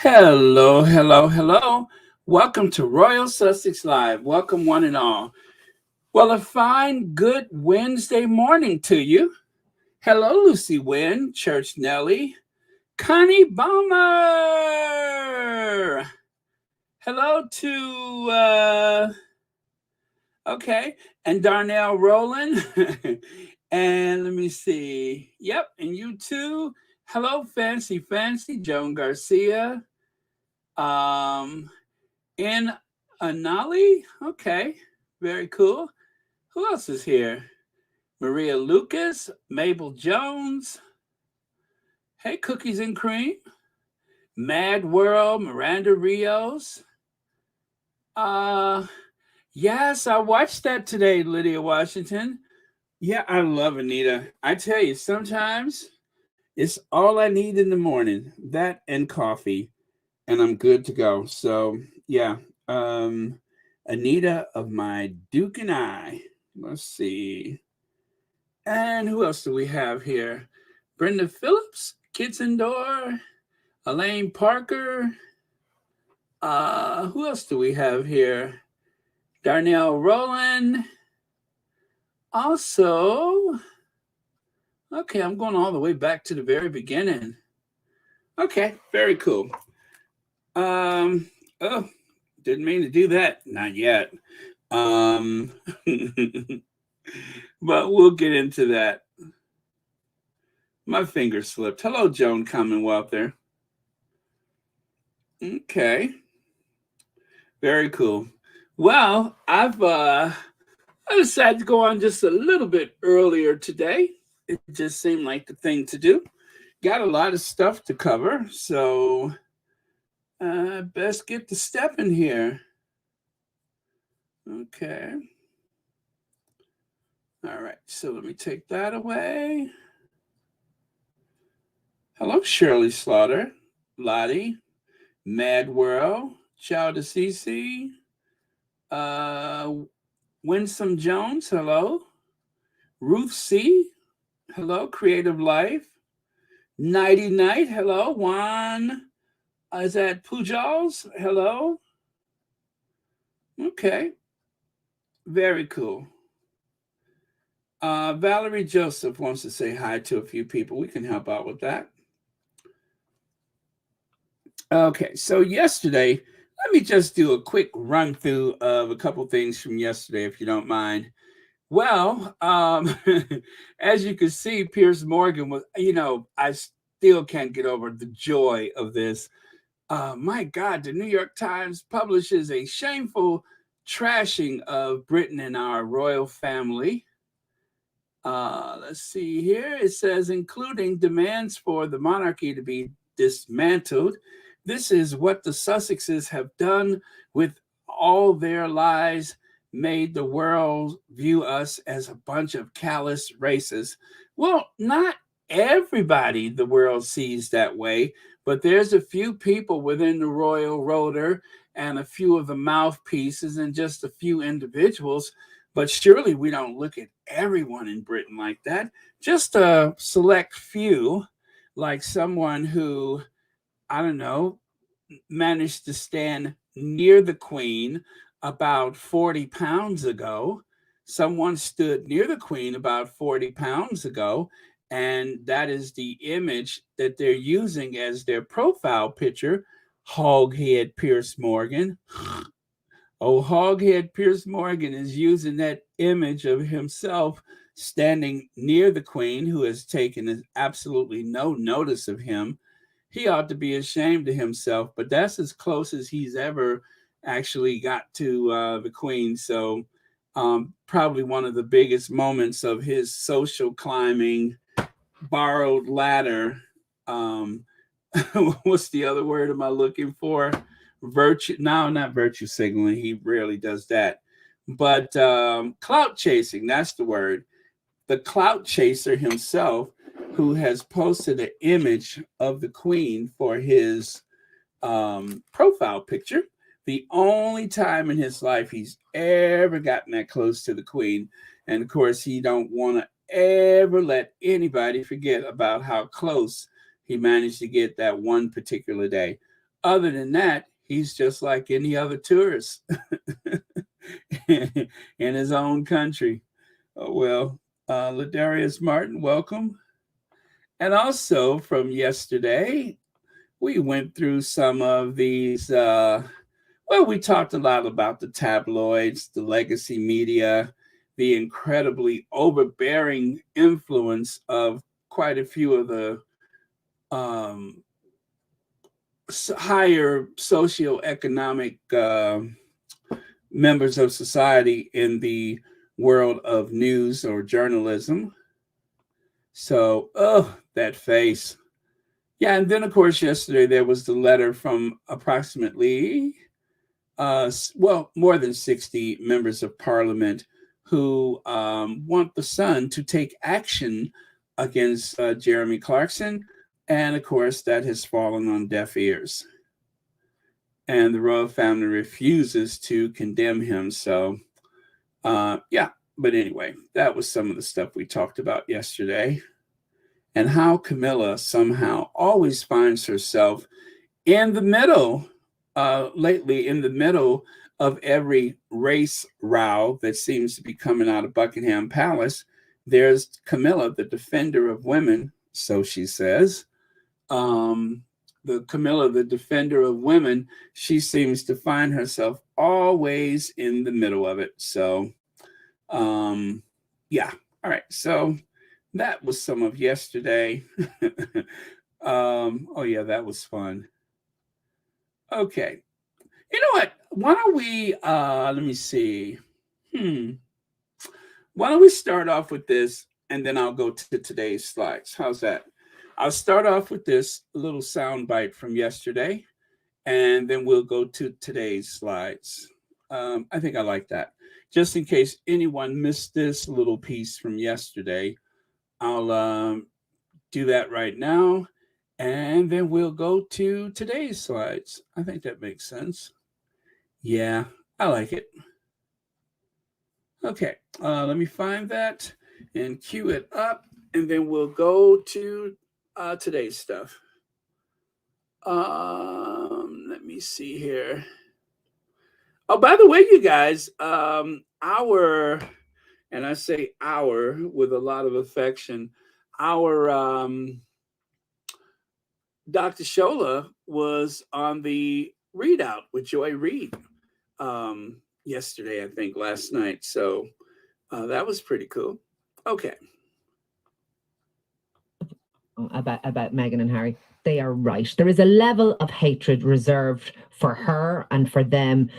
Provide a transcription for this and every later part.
Hello, hello, hello. Welcome to Royal Sussex Live. Welcome, one and all. Well, a fine, good Wednesday morning to you. Hello, Lucy Wynn, Church Nellie, Connie Bomber. Hello to, okay, and Darnell Rowland. And let me see. Yep, and you too. Hello, Fancy, Joan Garcia. Um, In Anali? Okay, very cool. Who else is here? Maria Lucas, Mabel Jones. Hey, Cookies and Cream. Mad World, Miranda Rios. Uh, yes, I watched that today, Lydia Washington. Yeah, I love Anita. I tell you, sometimes it's all I need in the morning, that and coffee, and I'm good to go. So, yeah, um, Anita of my Duke and I. Let's see. And who else do we have here? Brenda Phillips, Kids Indoor, Elaine Parker. Who else do we have here? Darnell Rowland. Also, okay, I'm going all the way back to the very beginning. Okay, very cool. Oh, didn't mean to do that. Not yet. Um, but we'll get into that. My finger slipped. Hello, Joan Commonwealth there. Okay, very cool. Well, I decided to go on just a little bit earlier today. It just seemed like the thing to do. Got a lot of stuff to cover, so best get the step in here. Okay. All right, so let me take that away. Hello, Shirley Slaughter, Lottie, Mad World, Child of Cece, uh, Winsome Jones, hello. Ruth C, hello. Creative Life, Nighty Night, hello. Juan, is that Pujals? Hello. Okay, very cool. Valerie Joseph wants to say hi to a few people. We can help out with that. Okay, so yesterday, let me just do a quick run through of a couple things from yesterday, if you don't mind. Well, as you can see, Pierce Morgan was, I still can't get over the joy of this. My God, the New York Times publishes a shameful trashing of Britain and our royal family. Let's see here. It says, including demands for the monarchy to be dismantled. This is what the Sussexes have done with all their lies, made the world view us as a bunch of callous racists. Well, not everybody the world sees that way, but there's a few people within the royal rotor and a few of the mouthpieces and just a few individuals. But surely we don't look at everyone in Britain like that. Just a select few, like someone who, I don't know, managed to stand near the Queen about 40 pounds ago. Someone stood near the Queen about 40 pounds ago, and that is the image that they're using as their profile picture. Hoghead Pierce Morgan. Oh, Hoghead Pierce Morgan is using that image of himself standing near the Queen, who has taken absolutely no notice of him. He ought to be ashamed of himself, but that's as close as he's ever actually got to the Queen. So, probably one of the biggest moments of his social climbing, borrowed ladder. Um, what's the other word am I looking for? Virtue? No, not virtue signaling. He rarely does that. But clout chasing, that's the word. The clout chaser himself, who has posted an image of the Queen for his profile picture. The only time in his life he's ever gotten that close to the Queen. And of course, he don't want to ever let anybody forget about how close he managed to get that one particular day. Other than that, he's just like any other tourist in his own country. Oh, well, Ladarius Martin, welcome. And also from yesterday, we went through some of these. Well, we talked a lot about the tabloids, the legacy media, the incredibly overbearing influence of quite a few of the um, higher socioeconomic members of society in the world of news or journalism. So, oh, that face. Yeah, and then of course yesterday there was the letter from approximately, well, more than 60 members of parliament who want the Sun to take action against Jeremy Clarkson, and of course that has fallen on deaf ears. And the royal family refuses to condemn him. So, yeah. But anyway, that was some of the stuff we talked about yesterday, and how Camilla somehow always finds herself in the middle, lately, in the middle of every race row that seems to be coming out of Buckingham Palace. There's Camilla, the defender of women, so she says. The Camilla, the defender of women, she seems to find herself always in the middle of it. So, yeah. All right. So that was some of yesterday. Oh yeah, that was fun. Okay. You know what? Why don't we let me see. Why don't we start off with this and then I'll go to today's slides. How's that? I'll start off with this little sound bite from yesterday, and then we'll go to today's slides. I think I like that. Just in case anyone missed this little piece from yesterday, I'll do that right now, and then we'll go to today's slides. I think that makes sense. Yeah, I like it. Okay, let me find that and cue it up, and then we'll go to today's stuff. Let me see here. Oh, by the way, you guys, our, and I say our with a lot of affection, our Dr. Shola was on the readout with Joy Reid yesterday, I think, last night. So that was pretty cool. Okay. About Meghan and Harry, they are right. There is a level of hatred reserved for her and for them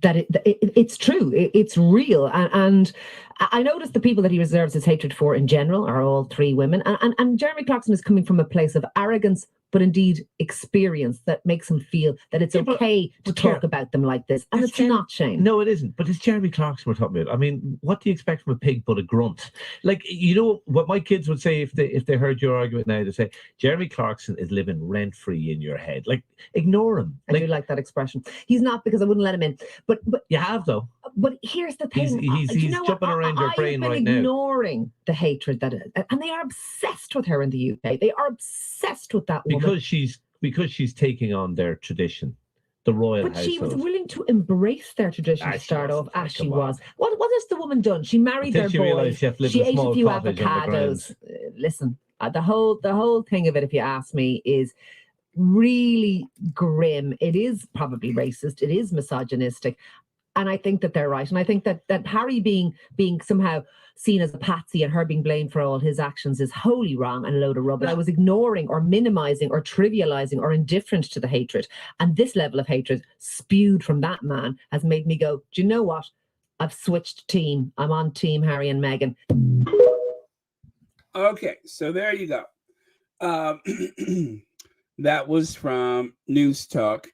that it's true. It's real. And I noticed the people that he reserves his hatred for in general are all three women. And Jeremy Clarkson is coming from a place of arrogance, but indeed experience that makes him feel that it's okay to talk about them like this. And it's not Shane. No, it isn't. But it's Jeremy Clarkson we're talking about. I mean, what do you expect from a pig but a grunt? Like, you know, what my kids would say if they heard your argument now, they say, Jeremy Clarkson is living rent-free in your head. Like, ignore him. I do like that expression. He's not, because I wouldn't let him in. But you have, though. But here's the thing. He's jumping around your brain right now. Ignoring the hatred that is, and they are obsessed with her in the UK. They are obsessed with that woman. Because she's taking on their tradition, the royal household. But she was willing to embrace their tradition to start off, as she was. What has the woman done? She married their boy. She ate a few avocados. Listen, the whole thing of it, if you ask me, is really grim. It is probably racist. It is misogynistic. And I think that they're right. And I think that Harry being somehow seen as a patsy and her being blamed for all his actions is wholly wrong and a load of rubbish. Yeah. I was ignoring or minimizing or trivializing or indifferent to the hatred. And this level of hatred spewed from that man has made me go, do you know what? I've switched team. I'm on team Harry and Meghan. Okay, so there you go. That was from News Talk.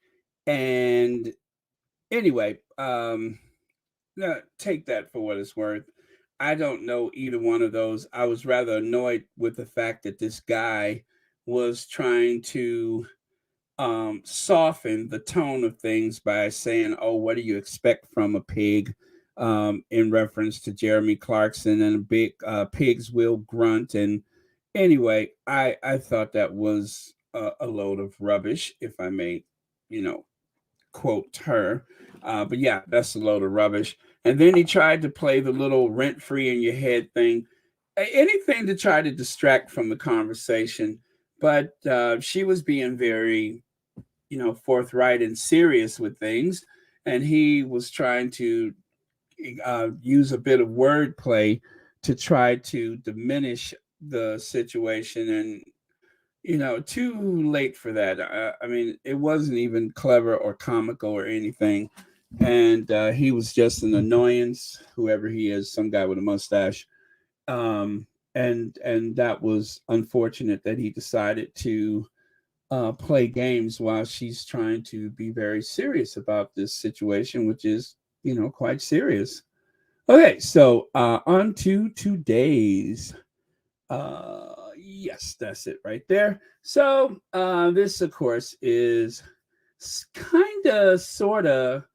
And anyway, take that for what it's worth. I don't know either one of those. I was rather annoyed with the fact that this guy was trying to soften the tone of things by saying, oh, what do you expect from a pig, in reference to Jeremy Clarkson, and big pigs will grunt. And anyway, I thought that was a load of rubbish, if I may, quote her. But yeah, that's a load of rubbish. And then he tried to play the little rent free in your head thing, anything to try to distract from the conversation. But she was being very, forthright and serious with things. And he was trying to use a bit of wordplay to try to diminish the situation. And too late for that. I mean, it wasn't even clever or comical or anything. And he was just an annoyance, whoever he is, some guy with a mustache. And that was unfortunate that he decided to play games while she's trying to be very serious about this situation, which is, quite serious. Okay, so on to today's. Yes, that's it right there. So this, of course, is kind of, sort of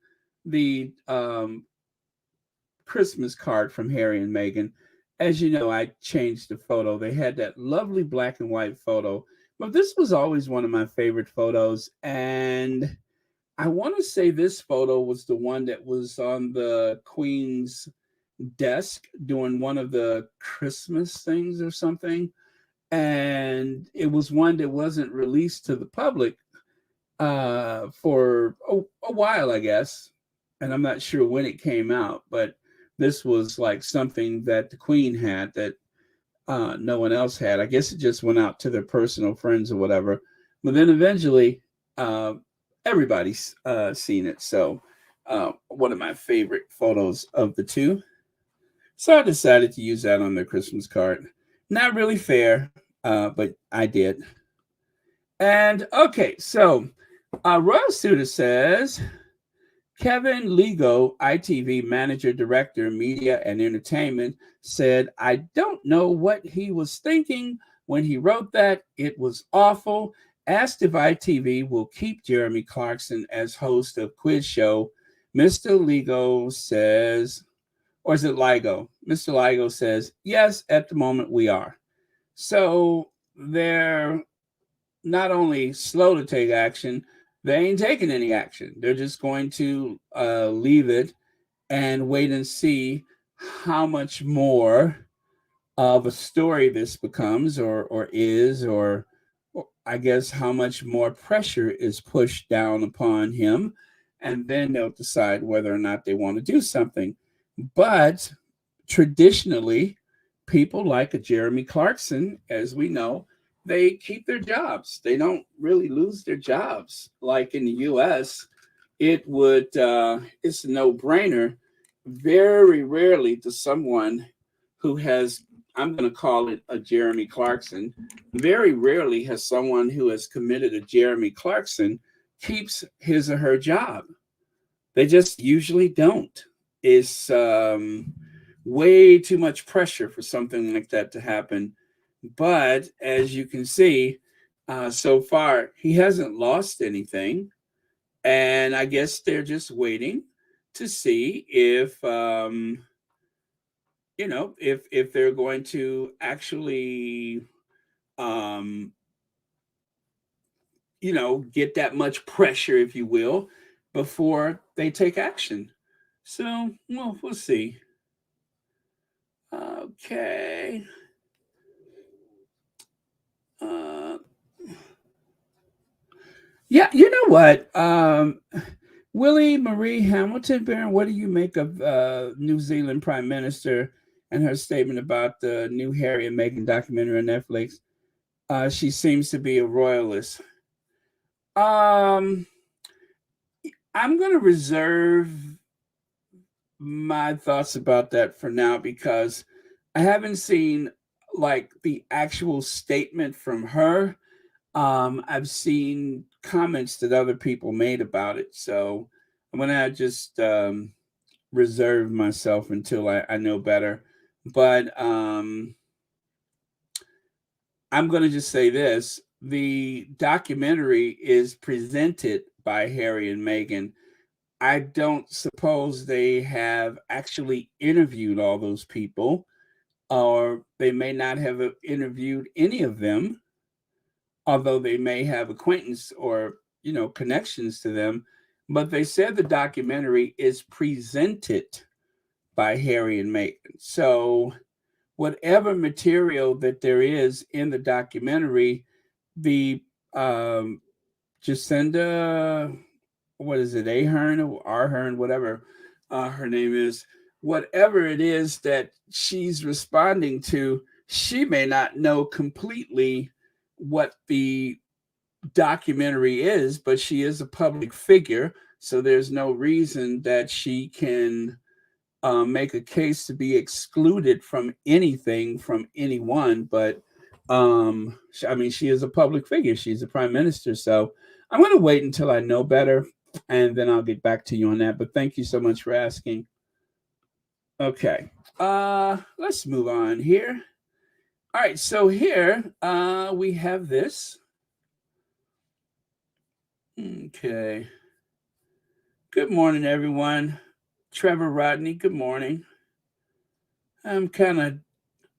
the Christmas card from Harry and Meghan. As you know, I changed the photo. They had that lovely black and white photo, but this was always one of my favorite photos. And I want to say this photo was the one that was on the Queen's desk doing one of the Christmas things or something. And it was one that wasn't released to the public for a while, I guess. And I'm not sure when it came out, but this was like something that the Queen had that no one else had. I guess it just went out to their personal friends or whatever. But then eventually, everybody's seen it. So one of my favorite photos of the two. So I decided to use that on their Christmas card. Not really fair, but I did. And okay, so Royal Suda says, Kevin Lego, ITV manager, director, media and entertainment, said, I don't know what he was thinking when he wrote that. It was awful. Asked if ITV will keep Jeremy Clarkson as host of quiz show. Mr. Lego says, or is it Ligo? Mr. Ligo says, yes, at the moment we are. So they're not only slow to take action, they ain't taking any action. They're just going to leave it and wait and see how much more of a story this becomes or is, or I guess how much more pressure is pushed down upon him. And then they'll decide whether or not they want to do something. But traditionally, people like a Jeremy Clarkson, as we know, they keep their jobs. They don't really lose their jobs. Like in the US, it's a no-brainer. Very rarely does someone who has, I'm going to call it a Jeremy Clarkson, very rarely has someone who has committed a Jeremy Clarkson keeps his or her job. They just usually don't. It's way too much pressure for something like that to happen. But as you can see, so far, he hasn't lost anything. And I guess they're just waiting to see if, if they're going to actually, get that much pressure, if you will, before they take action. So, well, we'll see. Okay. Yeah, you know what? Willie Marie Hamilton, Baron, what do you make of New Zealand Prime Minister and her statement about the new Harry and Meghan documentary on Netflix? She seems to be a royalist. I'm going to reserve my thoughts about that for now because I haven't seen like the actual statement from her. I've seen comments that other people made about it. So I'm going to just reserve myself until I know better. But I'm going to just say this. The documentary is presented by Harry and Meghan. I don't suppose they have actually interviewed all those people, or they may not have interviewed any of them, although they may have acquaintance or connections to them. But they said the documentary is presented by Harry and Meghan. So whatever material that there is in the documentary, the Jacinda, what is it, Ahern or Ahern, whatever her name is, whatever it is that she's responding to, she may not know completely what the documentary is, but she is a public figure. So there's no reason that she can make a case to be excluded from anything, from anyone. But she is a public figure. She's a prime minister. So I'm going to wait until I know better, and then I'll get back to you on that. But thank you so much for asking. Okay, let's move on here. All right, so here we have this. Okay. Good morning, everyone. Trevor Rodney, good morning. I'm kind of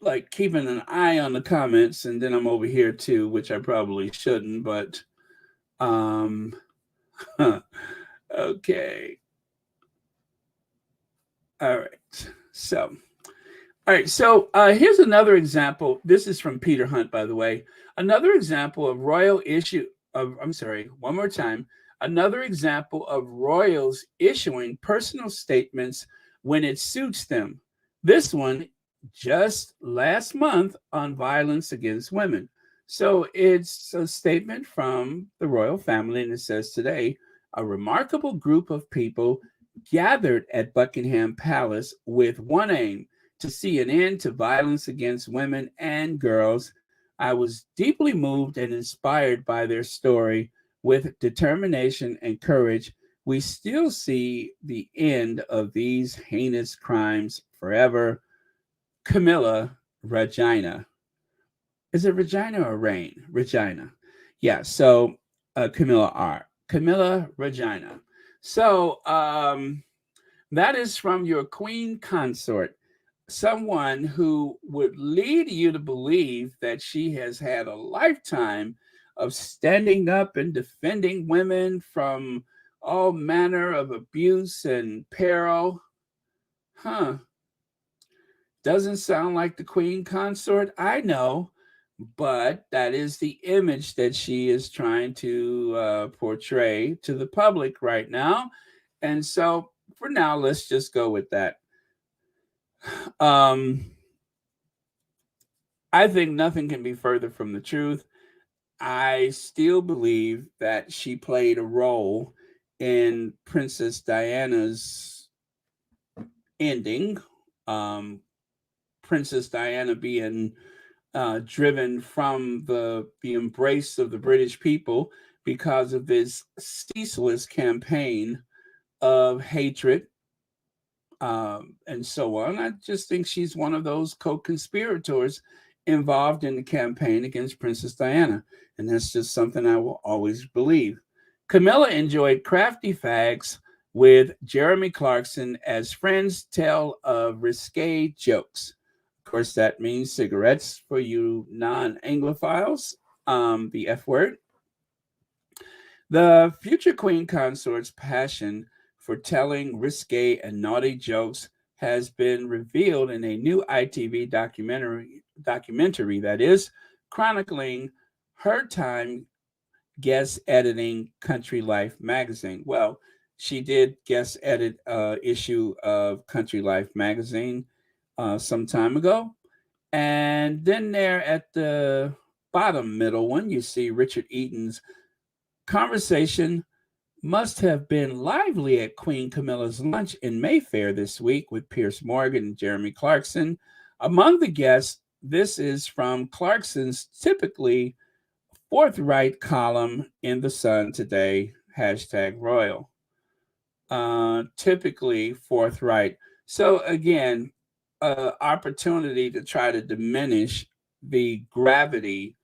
like keeping an eye on the comments, and then I'm over here too, which I probably shouldn't, but okay. All right. So here's another example. This is from Peter Hunt, by the way. Another example of one more time. Another example of royals issuing personal statements when it suits them. This one just last month on violence against women. So it's a statement from the royal family, and it says today, a remarkable group of people gathered at Buckingham Palace with one aim, to see an end to violence against women and girls. I was deeply moved and inspired by their story. With determination and courage, we still see the end of these heinous crimes forever. Camilla, Regina. Is it Regina or Rain? Regina. Yeah, so Camilla R. Camilla, Regina. So that is from your queen consort, someone who would lead you to believe that she has had a lifetime of standing up and defending women from all manner of abuse and peril. Doesn't sound like the queen consort, I know, but that is the image that she is trying to portray to the public right now. And so for now, let's just go with that. I think nothing can be further from the truth. I still believe that she played a role in Princess Diana's ending. Princess Diana being driven from the embrace of the British people because of this ceaseless campaign of hatred and so on. I just think she's one of those co-conspirators involved in the campaign against Princess Diana. And that's just something I will always believe. Camilla enjoyed crafty fags with Jeremy Clarkson as friends tell of risque jokes. Of course, that means cigarettes for you non-Anglophiles, the F word. The future queen consort's passion for telling risque and naughty jokes has been revealed in a new ITV documentary that is chronicling her time guest editing Country Life magazine. Well, she did guest edit issue of Country Life magazine some time ago. And then there at the bottom middle one, you see Richard Eaton's conversation must have been lively at Queen Camilla's lunch in Mayfair this week with Piers Morgan and Jeremy Clarkson. Among the guests, this is from Clarkson's typically forthright column in The Sun today, #royal. Typically forthright. So again, opportunity to try to diminish the gravity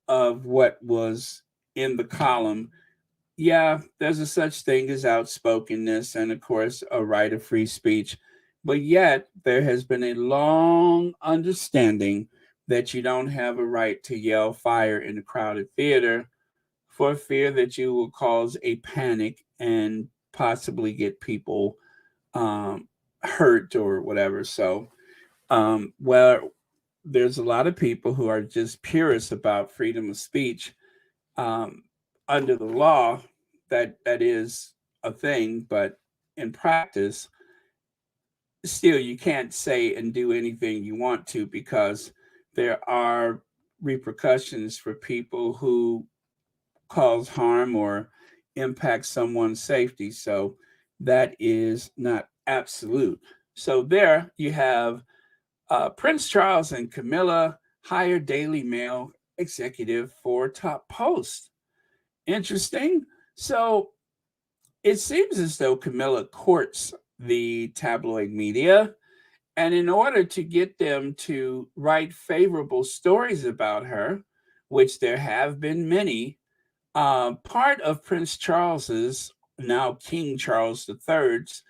of what was in the column. Yeah, there's a such thing as outspokenness and, of course, a right of free speech. But yet there has been a long understanding that you don't have a right to yell fire in a crowded theater for fear that you will cause a panic and possibly get people hurt or whatever. So, well, there's a lot of people who are just purists about freedom of speech. Um, Under the law, that is a thing, but in practice, still you can't say and do anything you want to, because there are repercussions for people who cause harm or impact someone's safety. So that is not absolute. So there you have Prince Charles and Camilla hire Daily Mail executive for top post. Interesting. So it seems as though Camilla courts the tabloid media, and in order to get them to write favorable stories about her, which there have been many, part of Prince Charles's, now King Charles III's,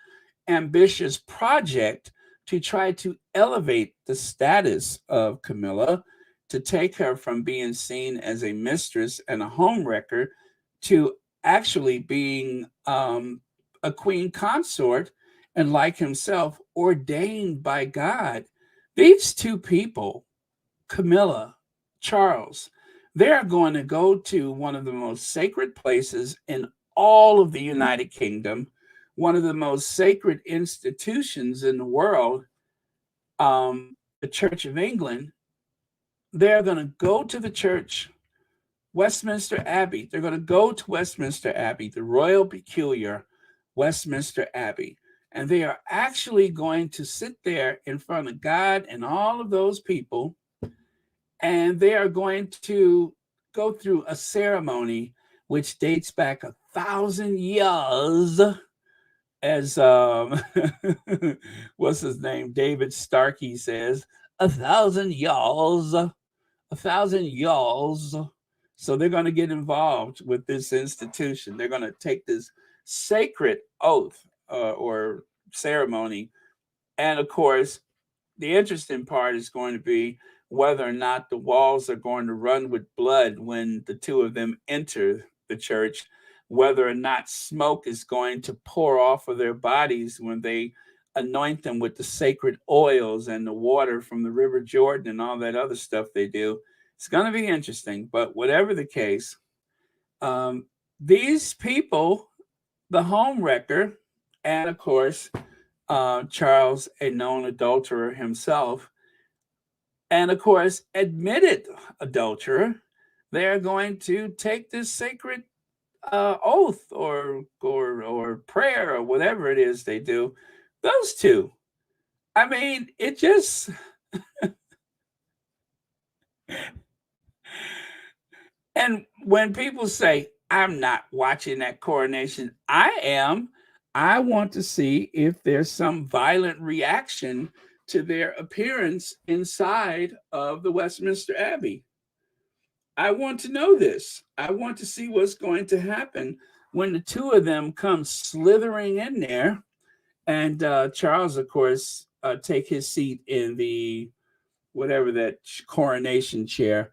ambitious project to try to elevate the status of Camilla, to take her from being seen as a mistress and a homewrecker to actually being a queen consort, and like himself, ordained by God. These two people, Camilla, Charles, they are going to go to one of the most sacred places in all of the United Kingdom, one of the most sacred institutions in the world, the Church of England. They're going to go to the church, Westminster Abbey. They're going to go to Westminster Abbey, the royal peculiar Westminster Abbey. And they are actually going to sit there in front of God and all of those people, and they are going to go through a ceremony which dates back 1,000 years, as what's his name, David Starkey says, 1,000 years, 1,000 years. So they're going to get involved with this institution. They're going to take this sacred oath or ceremony. And of course, the interesting part is going to be whether or not the walls are going to run with blood when the two of them enter the church, whether or not smoke is going to pour off of their bodies when they anoint them with the sacred oils and the water from the River Jordan and all that other stuff they do. It's going to be interesting. But whatever the case, these people, the homewrecker, and of course, Charles, a known adulterer himself, and of course, admitted adulterer, they are going to take this sacred oath or prayer or whatever it is they do. Those two. I mean, it just and when people say, I'm not watching that coronation, I am. I want to see if there's some violent reaction to their appearance inside of the Westminster Abbey. I want to know this. I want to see what's going to happen when the two of them come slithering in there, and Charles, of course, take his seat in the whatever that coronation chair.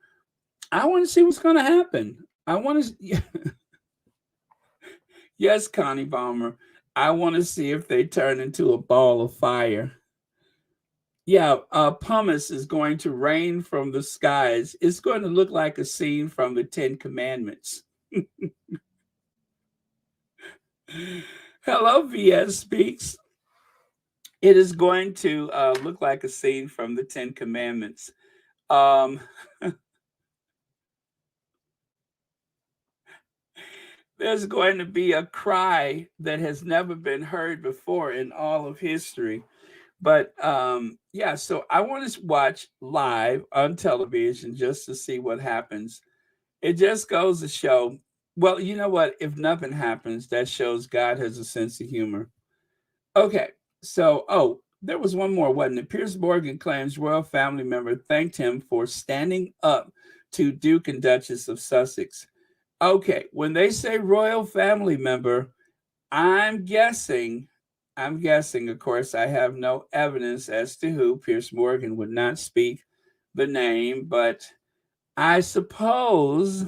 I want to see what's going to happen. I want to, yes, Connie Balmer. I want to see if they turn into a ball of fire. Yeah, pumice is going to rain from the skies. It's going to look like a scene from the Ten Commandments. Hello, VS Speaks. It is going to look like a scene from the Ten Commandments. There's going to be a cry that has never been heard before in all of history. But yeah, so I want to watch live on television just to see what happens. It just goes to show, well, you know what? If nothing happens, that shows God has a sense of humor. Okay, so, there was one more, wasn't it? Piers Morgan claims royal family member thanked him for standing up to Duke and Duchess of Sussex. Okay, when they say royal family member, I'm guessing, of course, I have no evidence as to who. Piers Morgan would not speak the name, but I suppose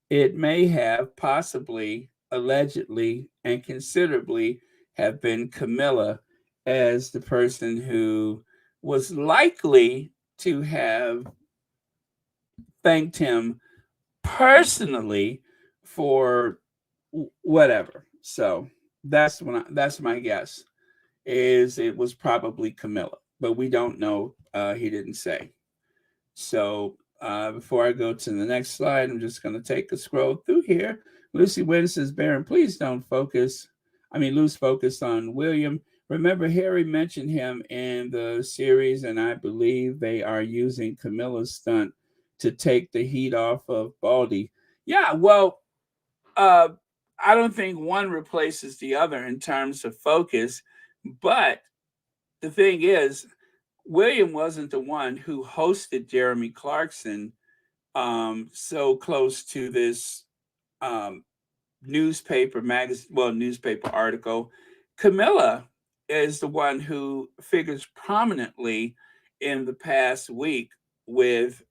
it may have possibly, allegedly, and considerably have been Camilla as the person who was likely to have thanked him personally for whatever. So that's that's my guess, is it was probably Camilla, but we don't know. He didn't say. So before I go to the next slide, I'm just going to take a scroll through here. Lucy Wynn says, Baron, please don't lose focus on William. Remember, Harry mentioned him in the series, and I believe they are using Camilla's stunt to take the heat off of Baldy. Yeah, well, I don't think one replaces the other in terms of focus, but the thing is, William wasn't the one who hosted Jeremy Clarkson so close to this newspaper article. Camilla is the one who figures prominently in the past week with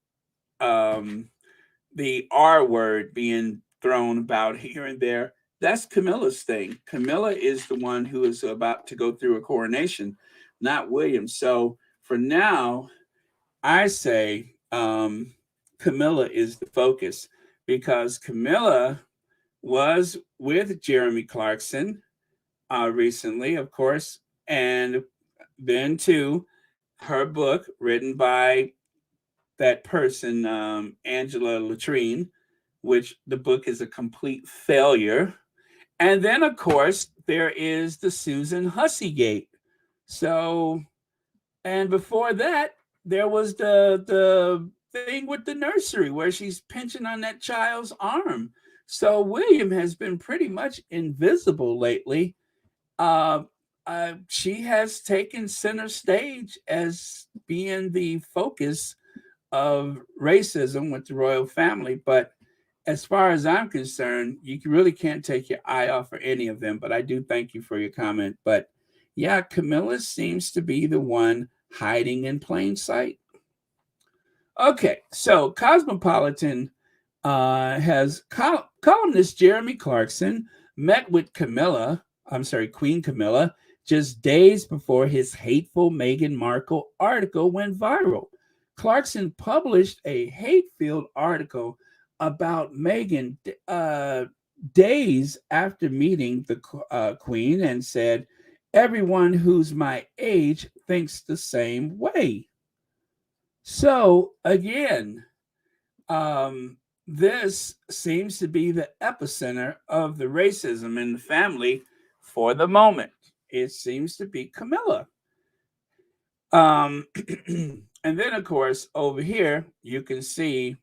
the R word being thrown about here and there. That's Camilla's thing. Camilla is the one who is about to go through a coronation, not William. So for now, I say Camilla is the focus, because Camilla was with Jeremy Clarkson recently, of course, and then too, her book written by that person, Angela Latrine, which the book is a complete failure. And then, of course, there is the Susan Hussey Gate. So, and before that, there was the thing with the nursery where she's pinching on that child's arm. So William has been pretty much invisible lately. She has taken center stage as being the focus of racism with the royal family. But as far as I'm concerned, you really can't take your eye off of any of them. But I do thank you for your comment. But yeah, Camilla seems to be the one hiding in plain sight. Okay, so Cosmopolitan has columnist Jeremy Clarkson met with Queen Camilla, just days before his hateful Meghan Markle article went viral. Clarkson published a hate-filled article about Meghan days after meeting the Queen, and said, everyone who's my age thinks the same way. So again, this seems to be the epicenter of the racism in the family for the moment. It seems to be Camilla. And then, of course, over here, you can see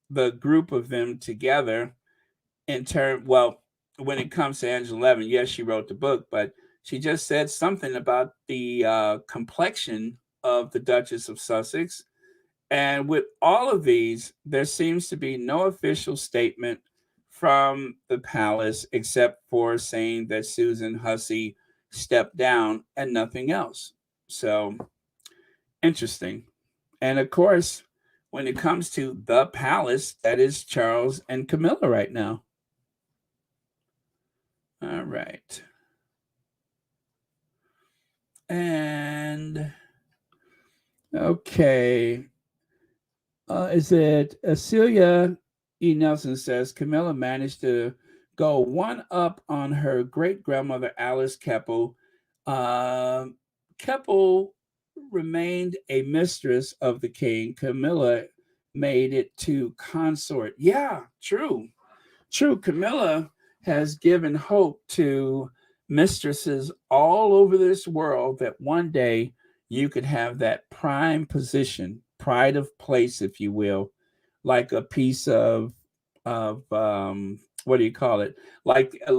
the group of them together when it comes to Angela Levin. Yes, she wrote the book, but she just said something about the complexion of the Duchess of Sussex. And with all of these, there seems to be no official statement from the palace except for saying that Susan Hussey stepped down and nothing else. So interesting. And of course, when it comes to the palace, that is Charles and Camilla right now. All right. And okay. Is it Celia E. Nelson says Camilla managed to go one up on her great grandmother Alice Keppel. Keppel remained a mistress of the king. Camilla made it to consort. Yeah, true. Camilla has given hope to mistresses all over this world that one day you could have that prime position, pride of place, if you will, like a piece of what do you call it? Like a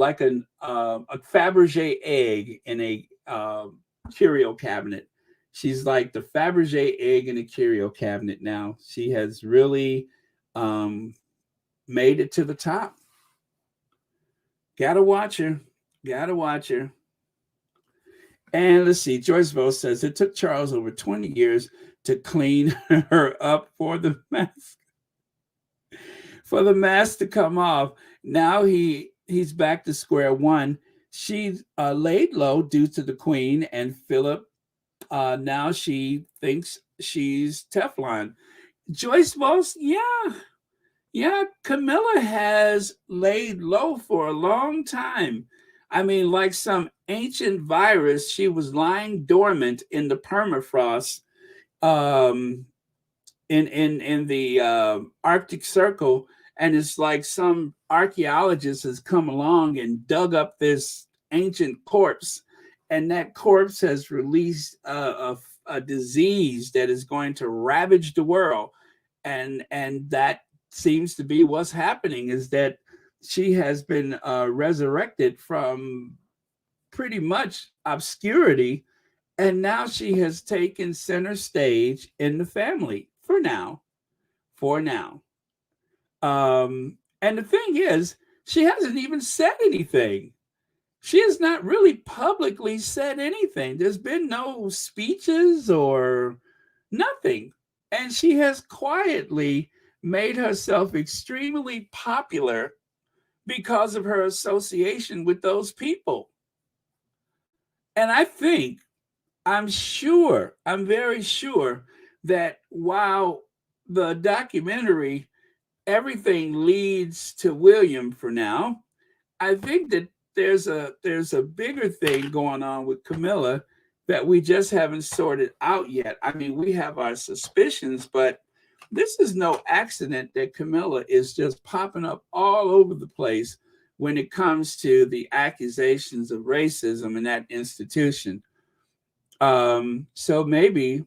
Fabergé egg in a curio cabinet. She's like the Fabergé egg in a curio cabinet now. She has really made it to the top. Gotta watch her. And let's see, Joyce Vaux says it took Charles over 20 years to clean her up for the mask. for the mask to come off. Now he's back to square one. She laid low due to the Queen and Philip. Now she thinks she's Teflon. Joyce Voss, yeah, Camilla has laid low for a long time. I mean, like some ancient virus, she was lying dormant in the permafrost, um, in the Arctic Circle, and it's like some archaeologist has come along and dug up this ancient corpse, and that corpse has released a disease that is going to ravage the world, and that seems to be what's happening, is that she has been resurrected from pretty much obscurity, and now she has taken center stage in the family for now. For now. And the thing is, she hasn't even said anything. She has not really publicly said anything. There's been no speeches or nothing. And she has quietly made herself extremely popular because of her association with those people. And I'm very sure that while the documentary, everything leads to William for now, I think that there's a bigger thing going on with Camilla that we just haven't sorted out yet. I mean, we have our suspicions, but this is no accident that Camilla is just popping up all over the place when it comes to the accusations of racism in that institution. So maybe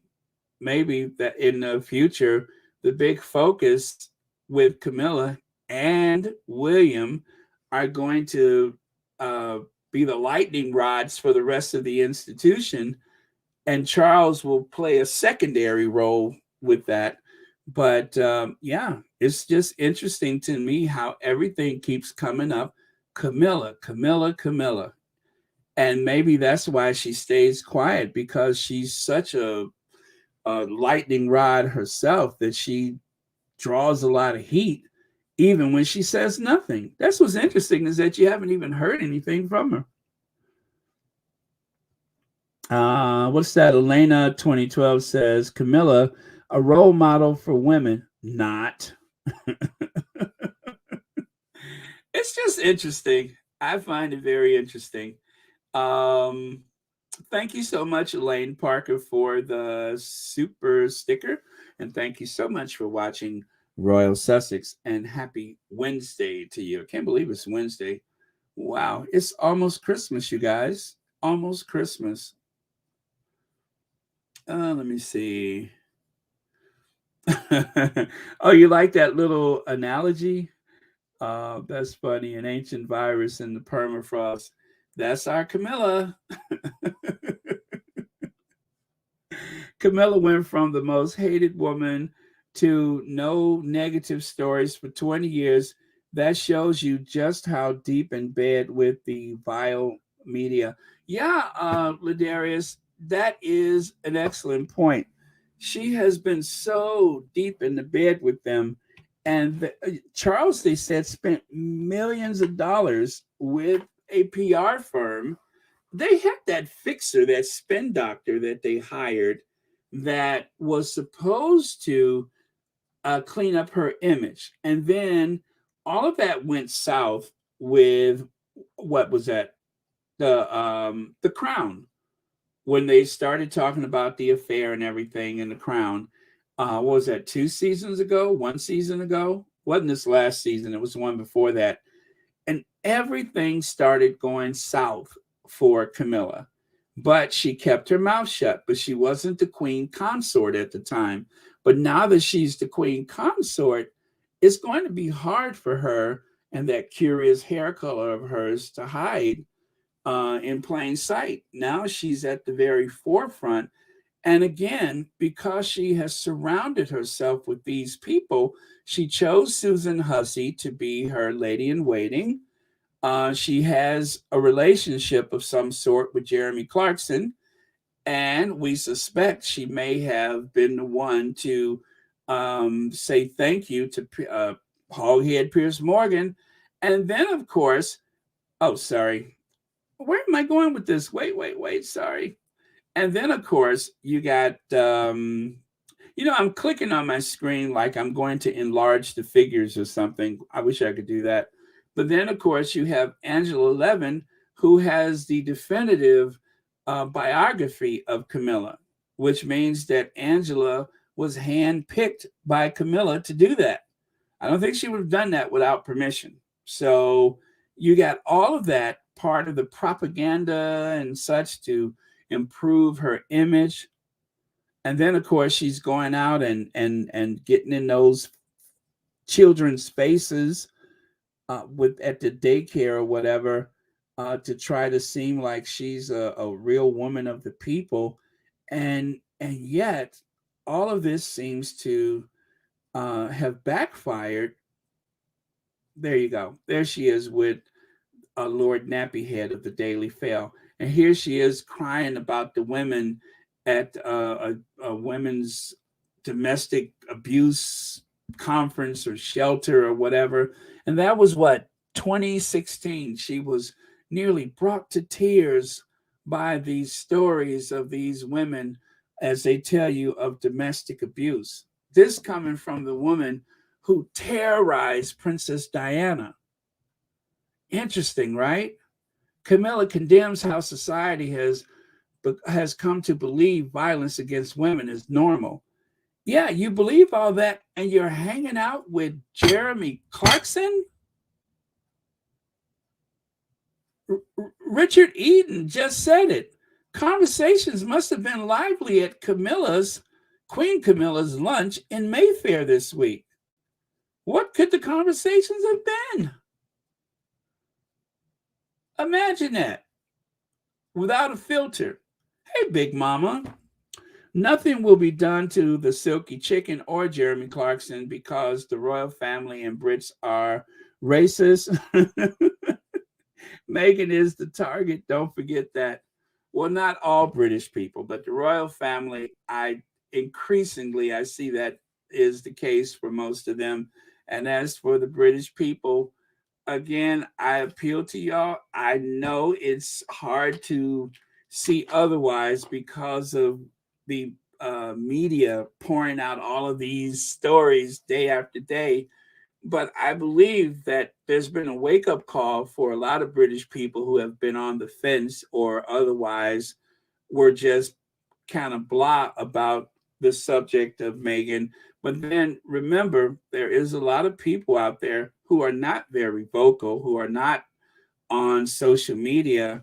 that in the future, the big focus with Camilla and William are going to be the lightning rods for the rest of the institution, and Charles will play a secondary role with that. But yeah, it's just interesting to me how everything keeps coming up. Camilla, Camilla, Camilla. And maybe that's why she stays quiet, because she's such a lightning rod herself that she draws a lot of heat even when she says nothing. That's what's interesting, is that you haven't even heard anything from her. What's that? Elena 2012 says, Camilla, a role model for women. Not. It's just interesting. I find it very interesting. Thank you so much, Elaine Parker, for the super sticker. And thank you so much for watching Royal Sussex, and happy Wednesday to you. I can't believe it's Wednesday. Wow, it's almost Christmas, you guys. Almost Christmas. Let me see. Oh, you like that little analogy? That's funny. An ancient virus in the permafrost. That's our Camilla. Camilla went from the most hated woman to no negative stories for 20 years. That shows you just how deep in bed with the vile media. Yeah, Ladarius, that is an excellent point. She has been so deep in the bed with them. And Charles, they said, spent millions of dollars with a PR firm. They had that fixer, that spin doctor that they hired, that was supposed to clean up her image. And then all of that went south with, what was that? The Crown. When they started talking about the affair and everything in the Crown. What was that, 2 seasons ago? 1 season ago? Wasn't this last season? It was the one before that. And everything started going south for Camilla. But she kept her mouth shut. But she wasn't the queen consort at the time. But now that she's the queen consort, it's going to be hard for her and that curious hair color of hers to hide in plain sight. Now she's at the very forefront. And again, because she has surrounded herself with these people, she chose Susan Hussey to be her lady in waiting. She has a relationship of some sort with Jeremy Clarkson, and we suspect she may have been the one to say thank you to hoghead Piers Morgan. And then, of course, oh, sorry. Where am I going with this? Wait, sorry. And then, of course, you got, I'm clicking on my screen like I'm going to enlarge the figures or something. I wish I could do that. But then, of course, you have Angela Levin, who has the definitive biography of Camilla, which means that Angela was handpicked by Camilla to do that. I don't think she would have done that without permission. So you got all of that part of the propaganda and such to improve her image. And then, of course, she's going out and getting in those children's faces at the daycare or whatever to try to seem like she's a real woman of the people. And yet all of this seems to have backfired. There you go. There she is with Lord Nappyhead of the Daily Fail. And here she is crying about the women at a women's domestic abuse conference or shelter or whatever. And that was 2016. She was nearly brought to tears by these stories of these women as they tell you of domestic abuse. This coming from the woman who terrorized Princess Diana. Interesting, right? Camilla condemns how society has come to believe violence against women is normal. Yeah, you believe all that, and you're hanging out with Jeremy Clarkson? Richard Eden just said it. Conversations must have been lively at Queen Camilla's lunch in Mayfair this week. What could the conversations have been? Imagine that. Without a filter. Hey, Big Mama. Nothing will be done to the Silky Chicken or Jeremy Clarkson because the royal family and Brits are racist. Meghan is the target. Don't forget that. Well, not all British people, but the royal family, I see that is the case for most of them. And as for the British people, again, I appeal to y'all. I know it's hard to see otherwise because of the media pouring out all of these stories day after day. But I believe that there's been a wake-up call for a lot of British people who have been on the fence or otherwise were just kind of blah about the subject of Meghan. But then remember, there is a lot of people out there who are not very vocal, who are not on social media,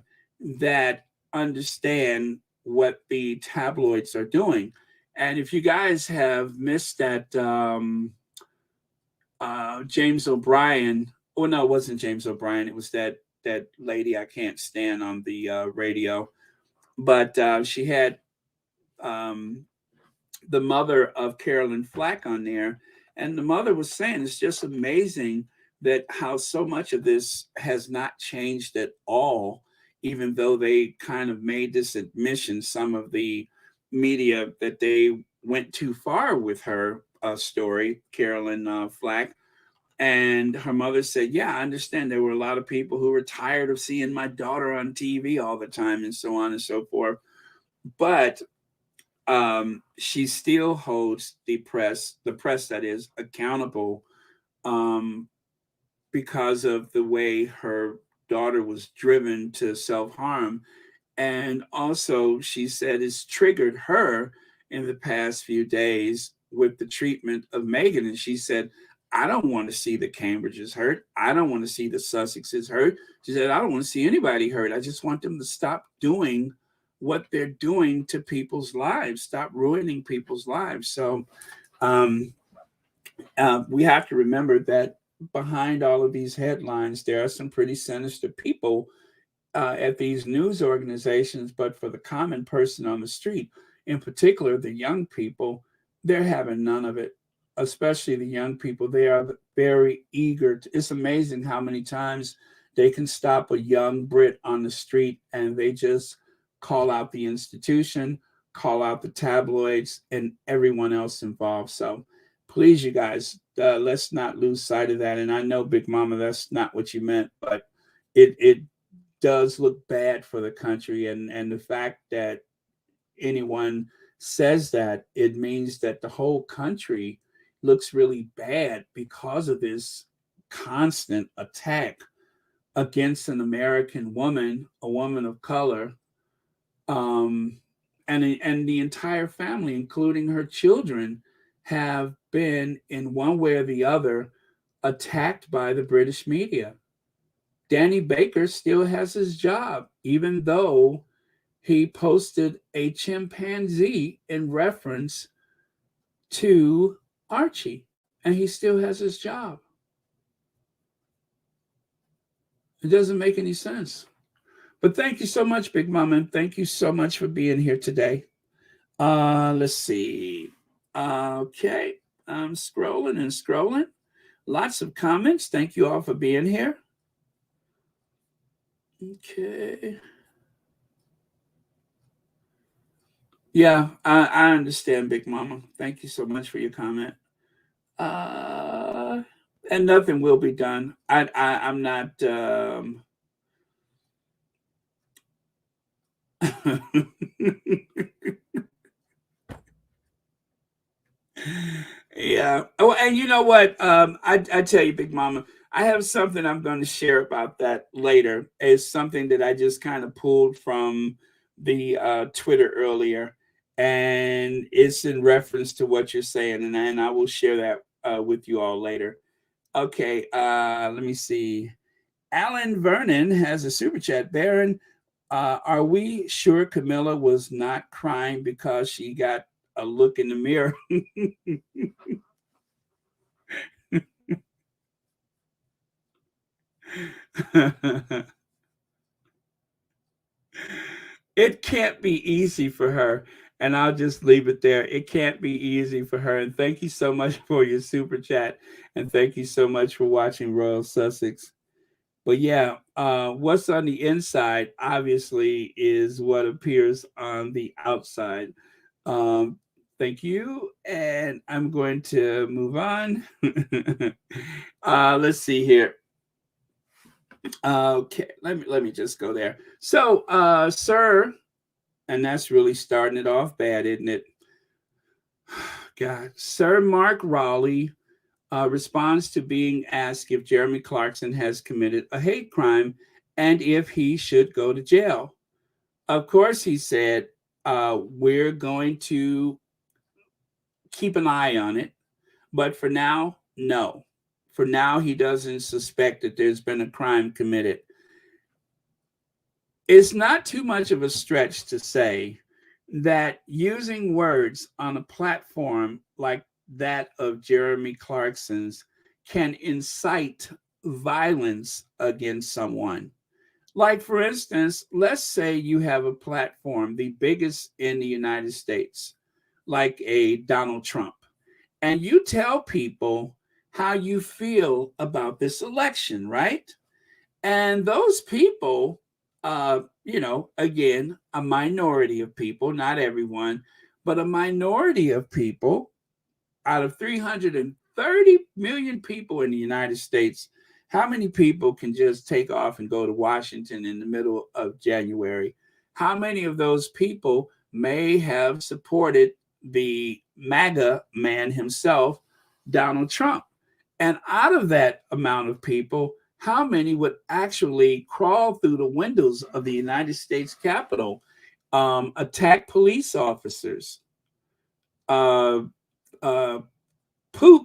that understand what the tabloids are doing. And if you guys have missed that James O'Brien, oh no, it wasn't James O'Brien, it was that lady I can't stand on the radio, but she had the mother of Carolyn Flack on there, and the mother was saying it's just amazing that how so much of this has not changed at all, even though they kind of made this admission, some of the media, that they went too far with her story, Carolyn Flack. And her mother said, yeah, I understand there were a lot of people who were tired of seeing my daughter on TV all the time and so on and so forth. But she still holds the press that is, accountable because of the way her daughter was driven to self-harm. And also, she said it's triggered her in the past few days with the treatment of Meghan. And she said, I don't want to see the Cambridges hurt. I don't want to see the Sussexes hurt. She said, I don't want to see anybody hurt. I just want them to stop doing what they're doing to people's lives, stop ruining people's lives. So we have to remember that behind all of these headlines, there are some pretty sinister people at these news organizations. But for the common person on the street, in particular, the young people, they're having none of it. Especially the young people, they are very eager. It's amazing how many times they can stop a young Brit on the street and they just call out the institution, call out the tabloids, and everyone else involved. So please, you guys, let's not lose sight of that. And I know, Big Mama, that's not what you meant, but it does look bad for the country. And the fact that anyone says that, it means that the whole country looks really bad because of this constant attack against an American woman, a woman of color, um, and the entire family, including her children, have been in one way or the other attacked by the British media. Danny Baker still has his job, even though he posted a chimpanzee in reference to Archie, and he still has his job. It doesn't make any sense. But thank you so much, Big Mama, and thank you so much for being here today. Let's see. Okay, I'm scrolling and scrolling. Lots of comments. Thank you all for being here. Okay. Yeah, I understand, Big Mama. Thank you so much for your comment. And nothing will be done. I'm not. Yeah. Oh, and you know what? I tell you, Big Mama, I have something I'm going to share about that later. It's something that I just kind of pulled from the Twitter earlier, and it's in reference to what you're saying, and I will share that with you all later. Okay. Let me see. Alan Vernon has a super chat. Baron, are we sure Camilla was not crying because she got a look in the mirror? It can't be easy for her, and I'll just leave it there. It can't be easy for her. And thank you so much for your super chat, and thank you so much for watching Royal Sussex. But yeah, what's on the inside obviously is what appears on the outside. Thank you, and I'm going to move on. Let's see here. Okay, let me just go there. So, sir, and that's really starting it off bad, isn't it? God, Sir Mark Raleigh responds to being asked if Jeremy Clarkson has committed a hate crime and if he should go to jail. Of course, he said, we're going to keep an eye on it, but for now, no. For now, he doesn't suspect that there's been a crime committed. It's not too much of a stretch to say that using words on a platform like that of Jeremy Clarkson's can incite violence against someone. Like, for instance, let's say you have a platform, the biggest in the United States, like a Donald Trump, and you tell people how you feel about this election, right? And those people, again, a minority of people, not everyone, but a minority of people out of 330 million people in the United States, how many people can just take off and go to Washington in the middle of January? How many of those people may have supported the MAGA man himself, Donald Trump? And out of that amount of people, how many would actually crawl through the windows of the United States Capitol, attack police officers, poop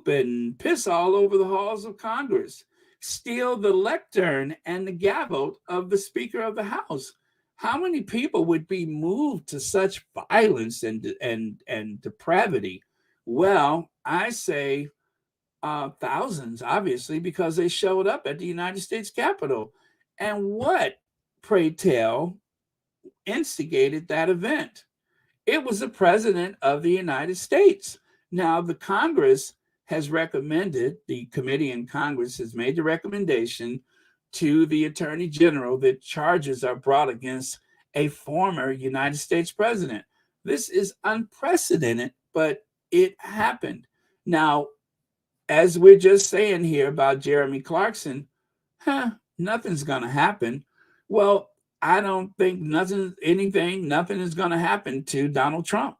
and piss all over the halls of Congress, steal the lectern and the gavel of the Speaker of the House? How many people would be moved to such violence and depravity? Well, I say thousands, obviously, because they showed up at the United States Capitol. And what, pray tell, instigated that event? It was the President of the United States. Now, the Congress has recommended, the committee in Congress has made the recommendation to the Attorney General that charges are brought against a former United States president. This is unprecedented, but it happened. Now, as we're just saying here about Jeremy Clarkson, nothing's going to happen. Well, I don't think nothing is going to happen to Donald Trump.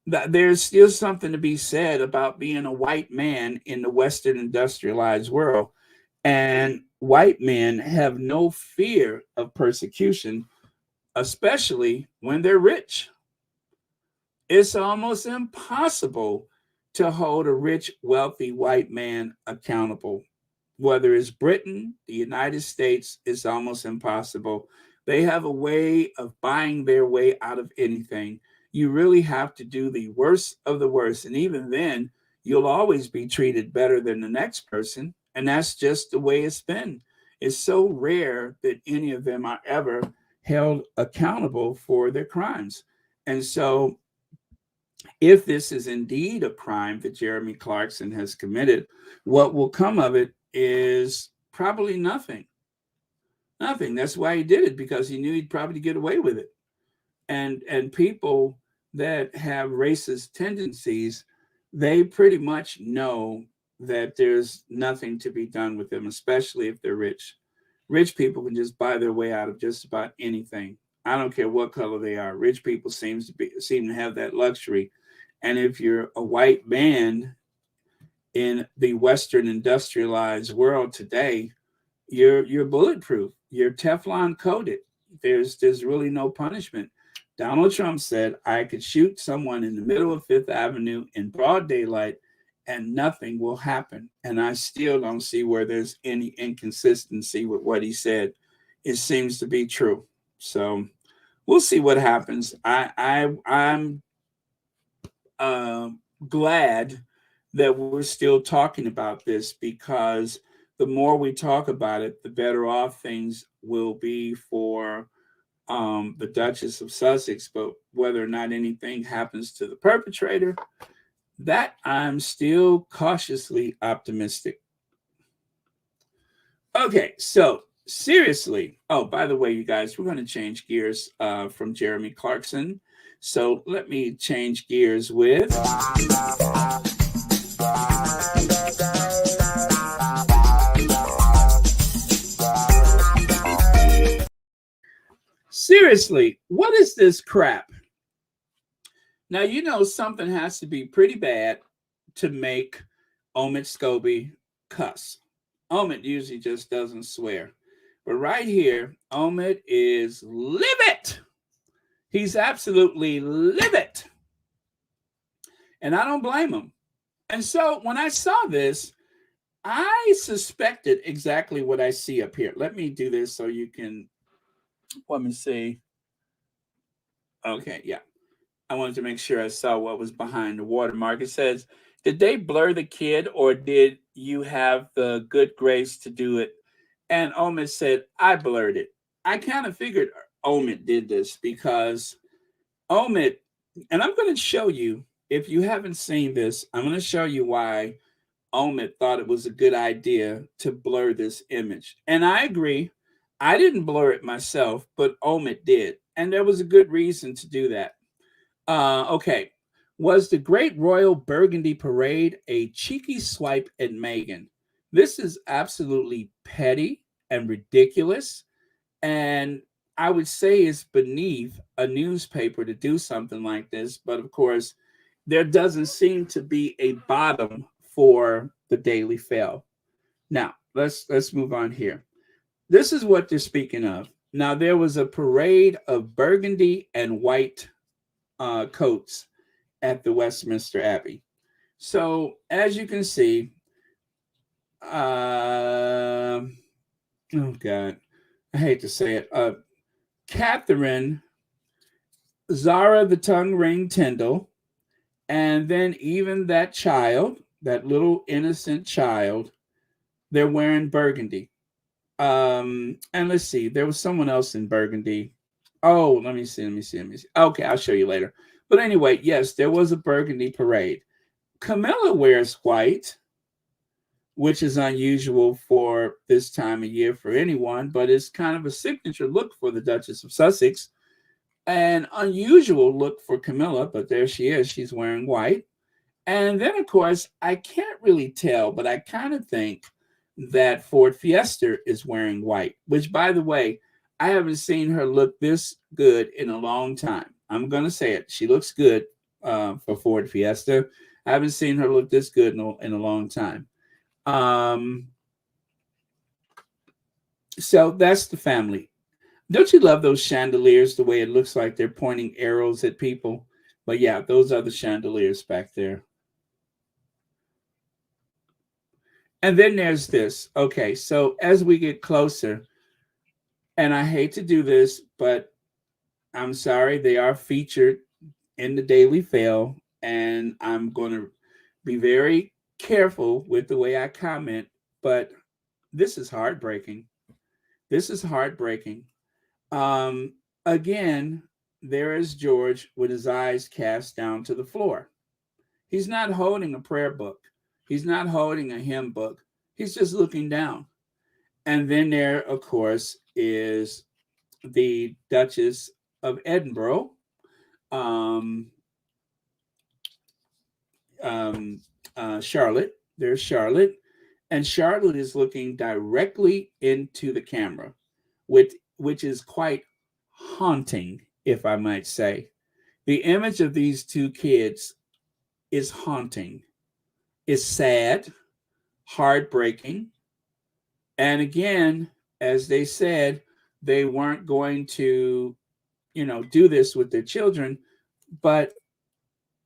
There's still something to be said about being a white man in the Western industrialized world. And white men have no fear of persecution, especially when they're rich. It's almost impossible to hold a rich, wealthy white man accountable. Whether it's Britain, the United States, it's almost impossible. They have a way of buying their way out of anything. You really have to do the worst of the worst. And even then, you'll always be treated better than the next person. And that's just the way it's been. It's so rare that any of them are ever held accountable for their crimes. And so, if this is indeed a crime that Jeremy Clarkson has committed, what will come of it is probably nothing. Nothing. That's why he did it, because he knew he'd probably get away with it. And people that have racist tendencies, they pretty much know that there's nothing to be done with them, especially if they're rich. Rich people can just buy their way out of just about anything. I don't care what color they are. Rich people seem to have that luxury. And if you're a white man in the Western industrialized world today, you're bulletproof. You're Teflon coated. There's really no punishment. Donald Trump said, I could shoot someone in the middle of Fifth Avenue in broad daylight and nothing will happen. And I still don't see where there's any inconsistency with what he said. It seems to be true. So we'll see what happens. I'm glad that we're still talking about this, because the more we talk about it, the better off things will be for the Duchess of Sussex. But whether or not anything happens to the perpetrator, that I'm still cautiously optimistic. Okay, so seriously. Oh, by the way, you guys, we're going to change gears from Jeremy Clarkson. So let me change gears with seriously, what is this crap? Now, you know something has to be pretty bad to make Omid Scobie cuss. Omid usually just doesn't swear. But right here, Omid is livid. He's absolutely livid. And I don't blame him. And so when I saw this, I suspected exactly what I see up here. Let me do this so you can, let me see. Okay, yeah. I wanted to make sure I saw what was behind the watermark. It says, did they blur the kid, or did you have the good grace to do it? And Omid said, I blurred it. I kind of figured Omid did this, because Omid, and I'm going to show you, if you haven't seen this, I'm going to show you why Omid thought it was a good idea to blur this image. And I agree. I didn't blur it myself, but Omid did. And there was a good reason to do that. Okay. Was the Great Royal Burgundy Parade a cheeky swipe at Meghan? This is absolutely petty and ridiculous. And I would say it's beneath a newspaper to do something like this. But of course, there doesn't seem to be a bottom for the Daily Fail. Now, let's move on here. This is what they're speaking of. Now, there was a parade of burgundy and white coats at the Westminster Abbey. So, as you can see, oh God, I hate to say it. Catherine, Zara the tongue ring Tyndall, and then even that child, that little innocent child, they're wearing burgundy. And let's see, there was someone else in burgundy. Oh, let me see. Okay, I'll show you later. But anyway, yes, there was a burgundy parade. Camilla wears white, which is unusual for this time of year for anyone, but it's kind of a signature look for the Duchess of Sussex. An unusual look for Camilla, but there she is. She's wearing white. And then, of course, I can't really tell, but I kind of think that Ford Fiesta is wearing white, which, by the way, I haven't seen her look this good in a long time. I'm going to say it. She looks good for Ford Fiesta. I haven't seen her look this good in a long time. So that's the family. Don't you love those chandeliers, the way it looks like they're pointing arrows at people? But yeah, those are the chandeliers back there. And then there's this. Okay, so as we get closer, and I hate to do this, but I'm sorry, they are featured in the Daily Fail, and I'm going to be very careful with the way I comment, but this is heartbreaking. This is heartbreaking. Again, there is George with his eyes cast down to the floor. He's not holding a prayer book. He's not holding a hymn book. He's just looking down. And then there, of course, is the Duchess of Edinburgh, Charlotte. There's Charlotte. And Charlotte is looking directly into the camera, which is quite haunting, if I might say. The image of these two kids is haunting. It's sad, heartbreaking. And again, as they said, they weren't going to, do this with their children, but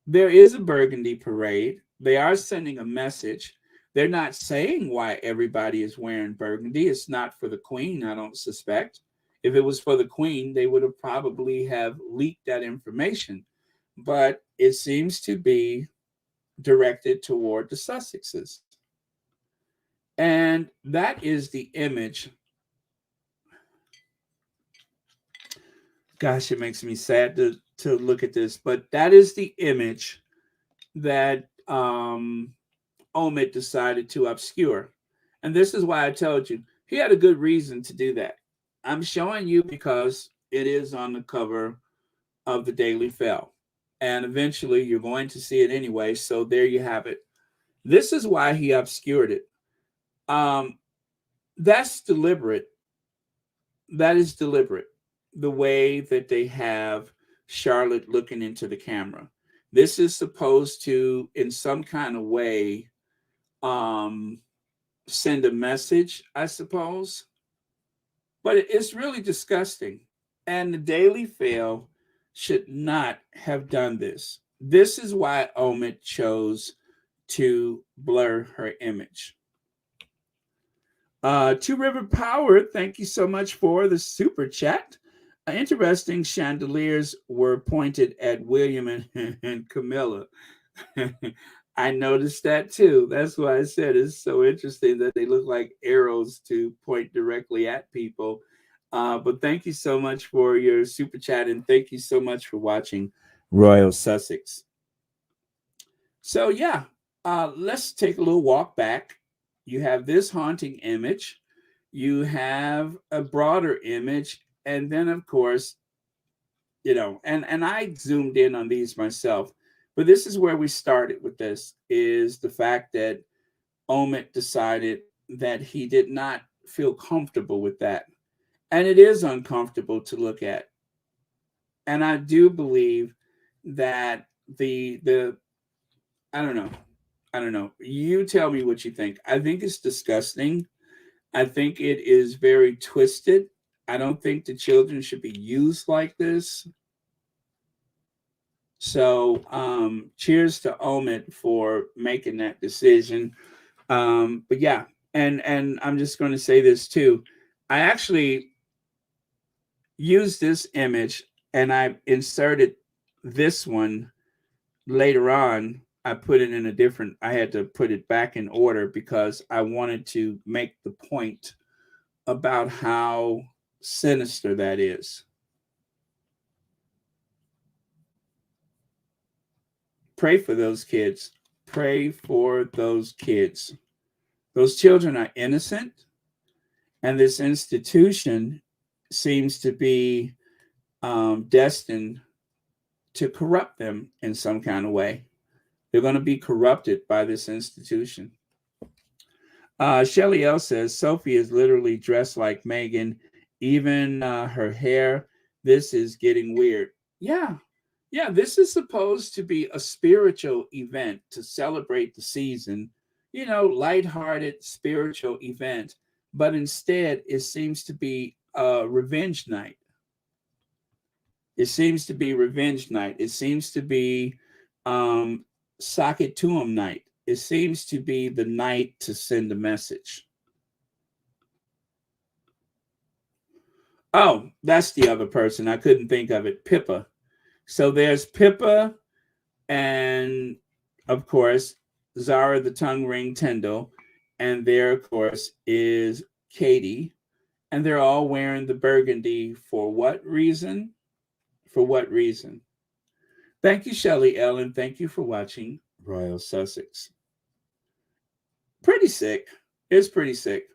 there is a burgundy parade. They are sending a message. They're not saying why everybody is wearing burgundy. It's not for the Queen, I don't suspect. If it was for the Queen, they would have probably have leaked that information. But it seems to be directed toward the Sussexes. And that is the image. Gosh, it makes me sad to look at this, but that is the image that Omid decided to obscure. And this is why I told you he had a good reason to do that. I'm showing you because it is on the cover of the Daily Fail. And eventually you're going to see it anyway. So there you have it. This is why he obscured it. That's deliberate. That is deliberate. The way that they have Charlotte looking into the camera. This is supposed to, in some kind of way, send a message, I suppose. But it's really disgusting. And the Daily Fail should not have done this. This is why Omid chose to blur her image. Two River Power, thank you so much for the super chat. Interesting chandeliers were pointed at William and Camilla. I noticed that too. That's why I said it's so interesting that they look like arrows to point directly at people. But thank you so much for your super chat, and thank you so much for watching Royal Sussex. So yeah, let's take a little walk back. You have this haunting image. You have a broader image. And then, of course, and I zoomed in on these myself. But this is where we started with this, is the fact that Omid decided that he did not feel comfortable with that. And it is uncomfortable to look at. And I do believe that I don't know. You tell me what you think. I think it's disgusting. I think it is very twisted. I don't think the children should be used like this. So cheers to Omid for making that decision. But yeah, and I'm just going to say this too. I actually used this image and I inserted this one later on. I put it in I had to put it back in order because I wanted to make the point about how sinister that is. Pray for those kids. Pray for those kids. Those children are innocent, and this institution seems to be destined to corrupt them in some kind of way. They're going to be corrupted by this institution. Shelly L says Sophie is literally dressed like Meghan, even her hair. This is getting weird. Yeah, this is supposed to be a spiritual event to celebrate the season, lighthearted spiritual event. But instead, it seems to be a revenge night. It seems to be revenge night. It seems to be sock it to 'em night. It seems to be the night to send a message. Oh, that's the other person. I couldn't think of it. Pippa. So there's Pippa and, of course, Zara the tongue ring Tyndall. And there, of course, is Katie. And they're all wearing the burgundy for what reason? For what reason? Thank you, Shelley Ellen. Thank you for watching Royal Sussex. Pretty sick. It's pretty sick.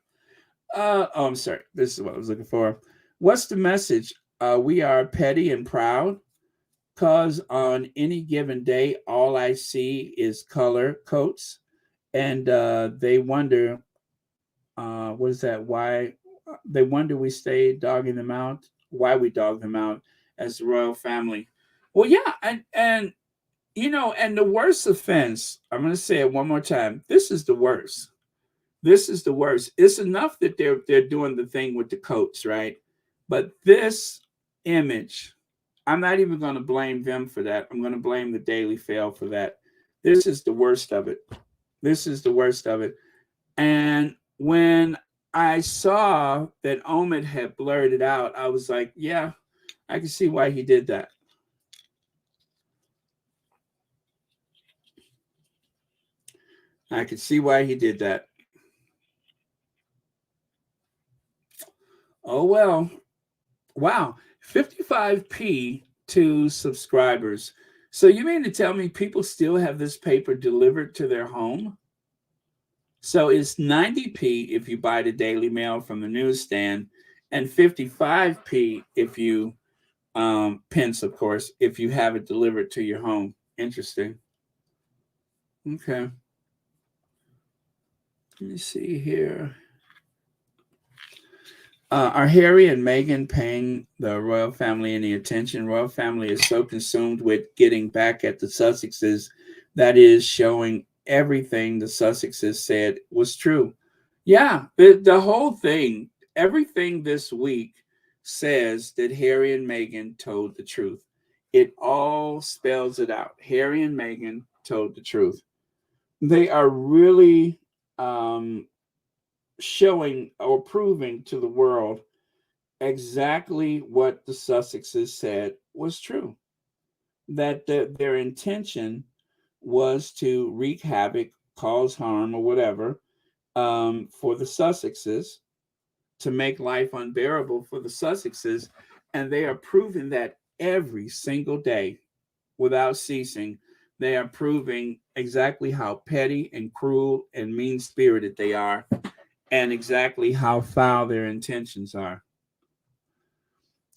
I'm sorry. This is what I was looking for. What's the message? We are petty and proud because on any given day, all I see is color coats. And they wonder, what is that? Why? They wonder we stay dogging them out. Why we dog them out as the royal family. Well, yeah. And the worst offense, I'm going to say it one more time. This is the worst. This is the worst. It's enough that they're doing the thing with the coats, right? But this image, I'm not even going to blame them for that. I'm going to blame the Daily Fail for that. This is the worst of it. This is the worst of it. And when I saw that Omid had blurred it out, I was like, yeah, I can see why he did that. I could see why he did that. Oh, well. Wow. 55p to subscribers. So you mean to tell me people still have this paper delivered to their home? So it's 90p if you buy the Daily Mail from the newsstand, and 55p if you, pence, of course, if you have it delivered to your home. Interesting. Okay. Let me see here. Are Harry and Meghan paying the royal family any attention? Royal family is so consumed with getting back at the Sussexes, that is showing everything the Sussexes said was true. Yeah, the whole thing, everything this week says that Harry and Meghan told the truth. It all spells it out. Harry and Meghan told the truth. They are really showing or proving to the world exactly what the Sussexes said was true. That their intention was to wreak havoc, cause harm, or whatever for the Sussexes, to make life unbearable for the Sussexes. And they are proving that every single day without ceasing. They are proving exactly how petty and cruel and mean-spirited they are, and exactly how foul their intentions are.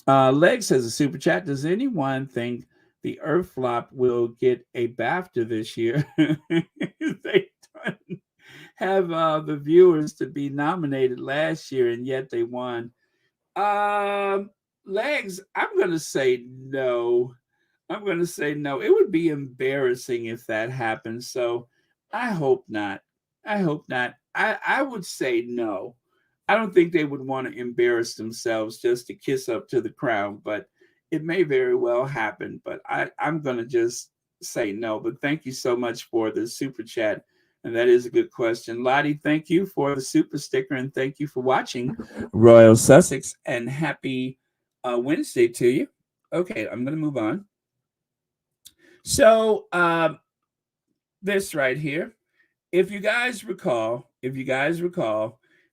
Leg says a super chat. Does anyone think the Earth Flop will get a BAFTA this year? They don't have the viewers to be nominated last year, and yet they won. Legs, I'm going to say no. I'm going to say no. It would be embarrassing if that happened. So I hope not. I hope not. I would say no. I don't think they would want to embarrass themselves just to kiss up to the crown, but it may very well happen. But I'm going to just say no. But thank you so much for the super chat. And that is a good question. Lottie, thank you for the super sticker, and thank you for watching Royal Sussex, and happy Wednesday to you. Okay, I'm going to move on. So this right here, if you guys recall,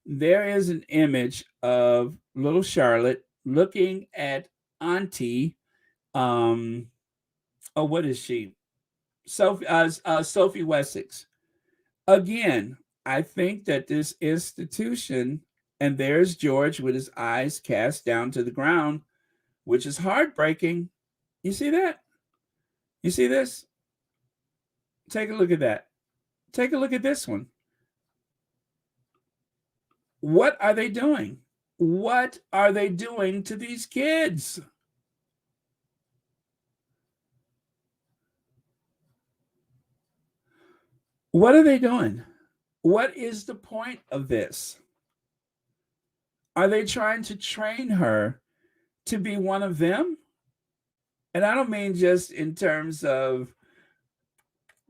there is an image of little Charlotte looking at Auntie. What is she? Sophie Wessex. Again, I think that this institution, and there's George with his eyes cast down to the ground, which is heartbreaking. You see that? You see this? Take a look at that. Take a look at this one. What are they doing? What are they doing to these kids? What are they doing? What is the point of this? Are they trying to train her to be one of them? And I don't mean just in terms of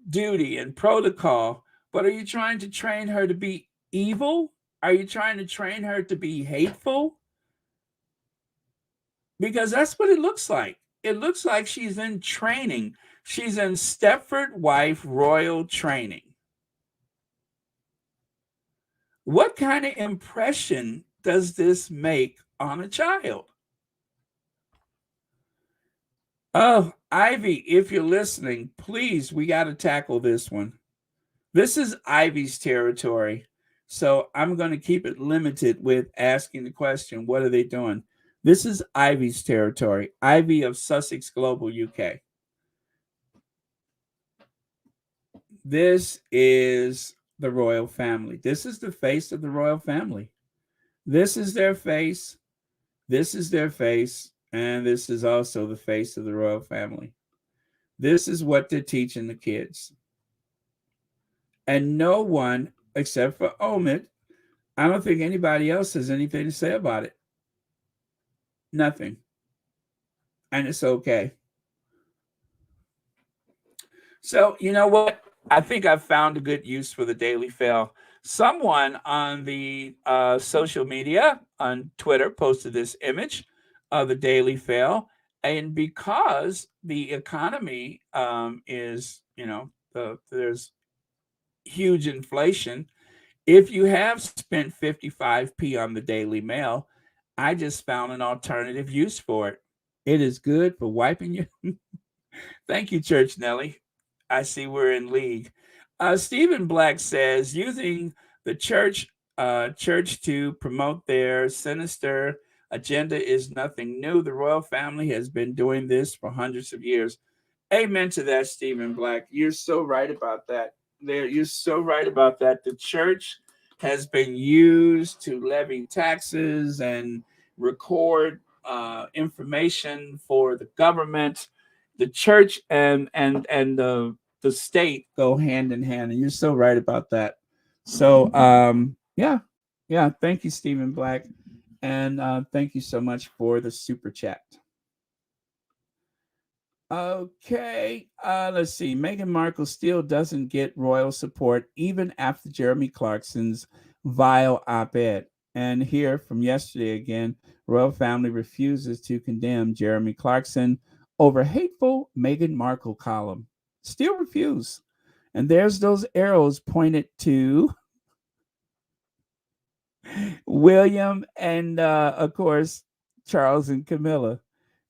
duty and protocol, but are you trying to train her to be evil? Are you trying to train her to be hateful? Because that's what it looks like. It looks like she's in training. She's in Stepford wife royal training. What kind of impression does this make on a child? Oh, Ivy, if you're listening, please, we got to tackle this one. This is Ivy's territory. So I'm going to keep it limited with asking the question, what are they doing? This is Ivy's territory. Ivy of Sussex Global, UK. This is the royal family. This is the face of the royal family. This is their face. This is their face. And this is also the face of the royal family. This is what they're teaching the kids. And no one, except for Omid, I don't think anybody else has anything to say about it. Nothing. And it's okay. So, you know what? I think I've found a good use for the Daily Fail. Someone on the social media, on Twitter, posted this image of the Daily Fail. And because the economy is, there's huge inflation, if you have spent 55p on the Daily Mail, I just found an alternative use for it. It is good for wiping your... Thank you, Church Nelly. I see we're in league. Stephen Black says, using the church to promote their sinister agenda is nothing new. The royal family has been doing this for hundreds of years. Amen to that, Stephen Black. You're so right about that. You're so right about that. The church has been used to levy taxes and record information for the government. The church and the state go hand in hand, and you're so right about that. So yeah, thank you, Stephen Black, and thank you so much for the super chat. Okay, let's see. Meghan Markle still doesn't get royal support even after Jeremy Clarkson's vile op-ed. And here from yesterday again, royal family refuses to condemn Jeremy Clarkson over hateful Meghan Markle column. Still refuse. And there's those arrows pointed to William and, of course, Charles and Camilla.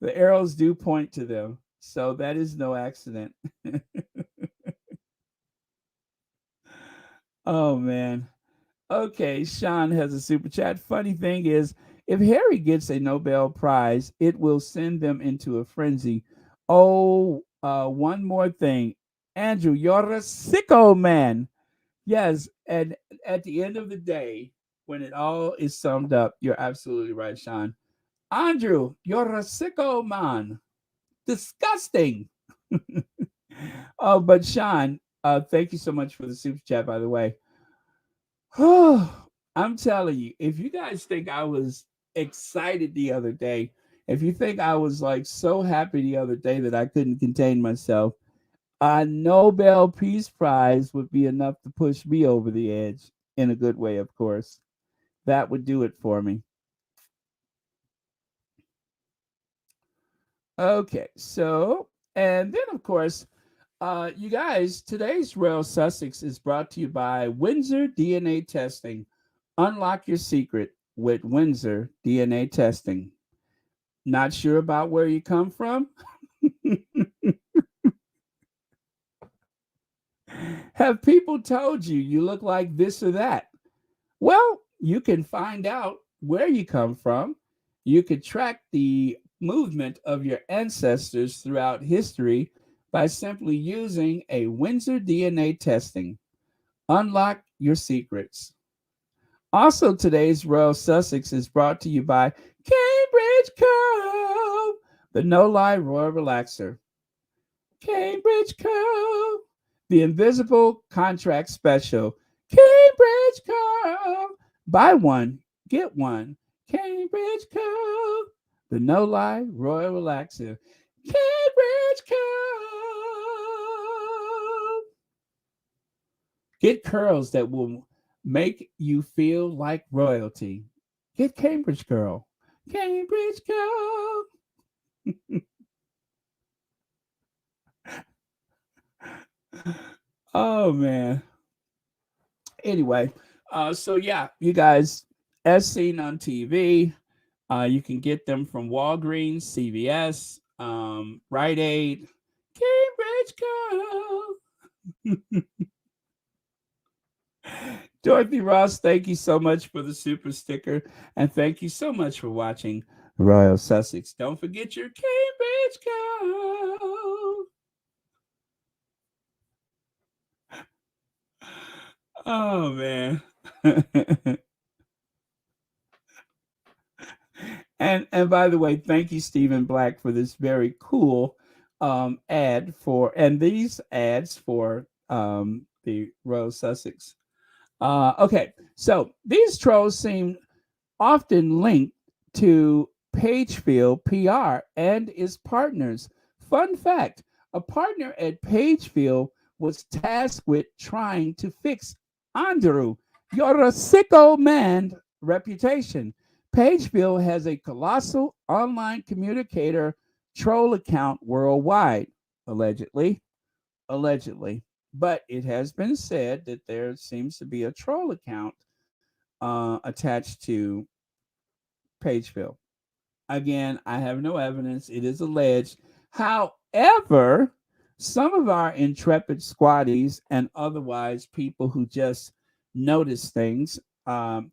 The arrows do point to them. So that is no accident. Oh, man. Okay, Sean has a super chat. Funny thing is, if Harry gets a Nobel Prize, it will send them into a frenzy. Oh, one more thing. Andrew, you're a sicko, man. Yes, and at the end of the day, when it all is summed up, you're absolutely right, Sean. Andrew, you're a sicko, man. Disgusting. Oh, but Sean, thank you so much for the super chat, by the way. I'm telling you, if you guys think I was excited the other day, if you think I was like so happy the other day that I couldn't contain myself, a Nobel Peace Prize would be enough to push me over the edge, in a good way, of course. That would do it for me. Okay, so, and then, of course, you guys, today's Royal Sussex is brought to you by Windsor DNA Testing. Unlock your secret with Windsor DNA Testing. Not sure about where you come from? Have people told you you look like this or that? Well, you can find out where you come from. You could track the movement of your ancestors throughout history by simply using a Windsor DNA testing. Unlock your secrets. Also, today's Royal Sussex is brought to you by Cambridge Co., the No Lie Royal Relaxer. Cambridge Co., the Invisible Contract Special. Cambridge Co., buy one, get one. Cambridge Co., the No Lie Royal Relaxer. Cambridge Co. Get curls that will make you feel like royalty. Get Cambridge Curl. Cambridge Curl. Oh man. Anyway, so yeah, you guys, as seen on TV, you can get them from Walgreens, CVS, Rite Aid, Cambridge Curl. Dorothy Ross, thank you so much for the super sticker. And thank you so much for watching Royal Sussex. Don't forget your Cambridge Curl. Oh, man. And by the way, thank you, Stephen Black, for this very cool ad and these ads for the Royal Sussex. Okay, so these trolls seem often linked to Pagefield PR and its partners. Fun fact, a partner at Pagefield was tasked with trying to fix Andrew, you're a sicko man reputation. Pagefield has a colossal online communicator troll account worldwide, allegedly. But it has been said that there seems to be a troll account attached to Pagefield. Again, I have no evidence. It is alleged. However, some of our intrepid squatties and otherwise people who just notice things, Martin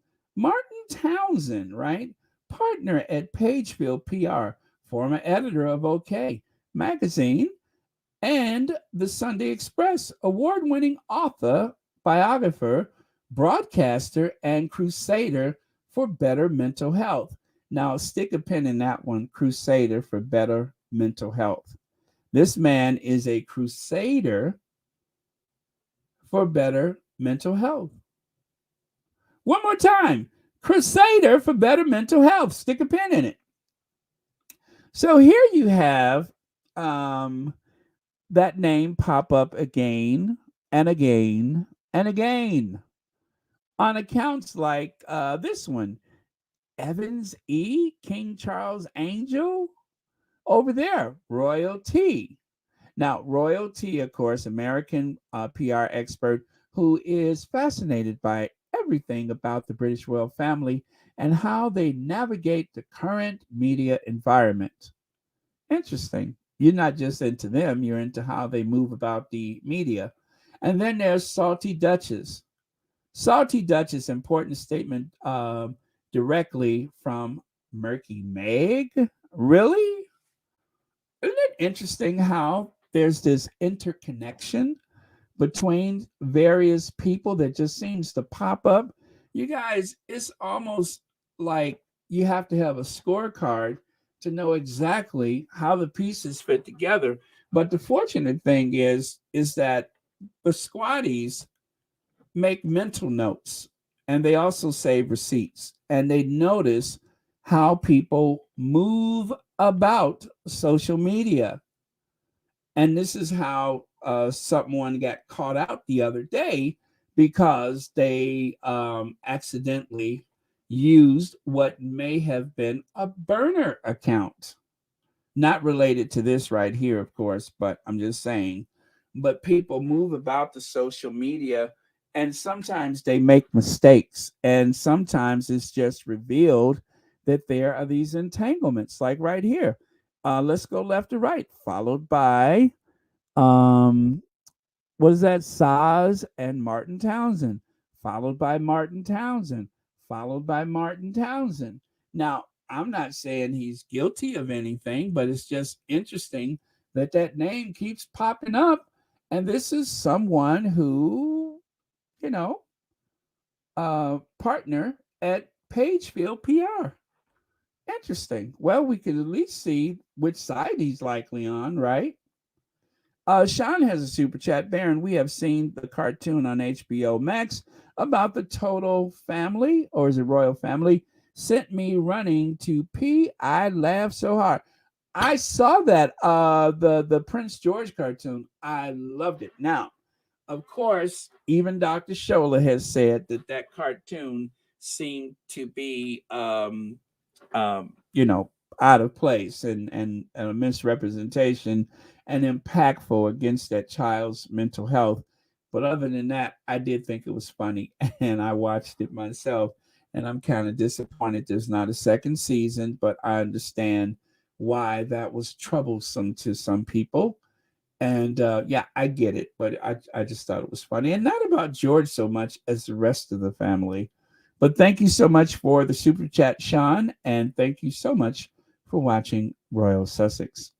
Townsend, right? Partner at Pagefield PR, former editor of OK Magazine and the Sunday Express, award-winning author, biographer, broadcaster, and crusader for better mental health. Now, stick a pin in that one, crusader for better mental health. This man is a crusader for better mental health. One more time, crusader for better mental health. Stick a pin in it. So here you have that name pop up again and again and again on accounts like this one, Evans E. King Charles Angel. Over there, Royalty. Now, Royalty, of course, American PR expert who is fascinated by everything about the British royal family and how they navigate the current media environment. Interesting. You're not just into them, you're into how they move about the media. And then there's Salty Duchess. Salty Duchess, important statement directly from Murky Meg. Really? Isn't it interesting how there's this interconnection between various people that just seems to pop up? You guys, it's almost like you have to have a scorecard to know exactly how the pieces fit together. But the fortunate thing is that the squatties make mental notes and they also save receipts and they notice how people move about social media. And this is how someone got caught out the other day because they accidentally used what may have been a burner account. Not related to this right here, of course, but I'm just saying. But people move about the social media and sometimes they make mistakes. And sometimes it's just revealed that there are these entanglements, like right here. Let's go left to right, followed by what is that? Saz and Martin Townsend, followed by Martin Townsend, followed by Martin Townsend. Now, I'm not saying he's guilty of anything, but it's just interesting that name keeps popping up. And this is someone who, you know, partner at Pagefield PR. Interesting. Well, we can at least see which side he's likely on, right? Sean has a super chat. Baron, we have seen the cartoon on HBO Max about the total family, or is it royal family? Sent me running to pee. I laughed so hard. I saw that the Prince George cartoon. I loved it. Now, of course, even Dr. Scholler has said that cartoon seemed to be you know, out of place and a misrepresentation and impactful against that child's mental health. But other than that, I did think it was funny and I watched it myself. And I'm kind of disappointed there's not a second season, but I understand why that was troublesome to some people. And yeah, I get it, but I just thought it was funny. And not about George so much as the rest of the family. But thank you so much for the super chat, Sean. And thank you so much for watching Royal Sussex.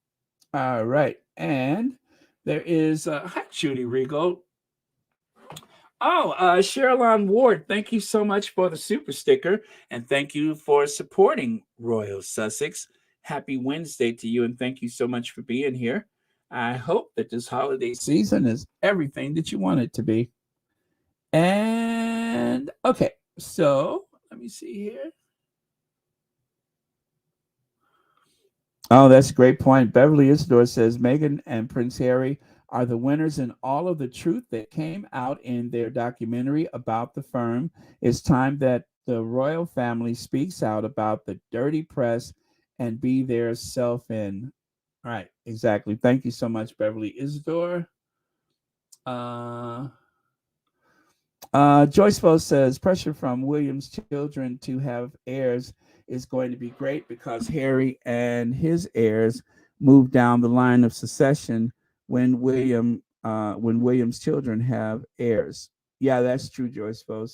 All right. And there is, hi, Judy Regal. Oh, Sherilyn Ward, thank you so much for the super sticker. And thank you for supporting Royal Sussex. Happy Wednesday to you. And thank you so much for being here. I hope that this holiday season is everything that you want it to be. And okay, so let me see here. Oh, that's a great point. Beverly Isidore says Meghan and Prince Harry are the winners in all of the truth that came out in their documentary about the firm. It's time that the royal family speaks out about the dirty press and be their self in. All right, exactly. Thank you so much, Beverly Isidore. Joyce Bo says pressure from William's children to have heirs is going to be great because Harry and his heirs move down the line of succession when William's children have heirs. Yeah, that's true, Joyce Bo.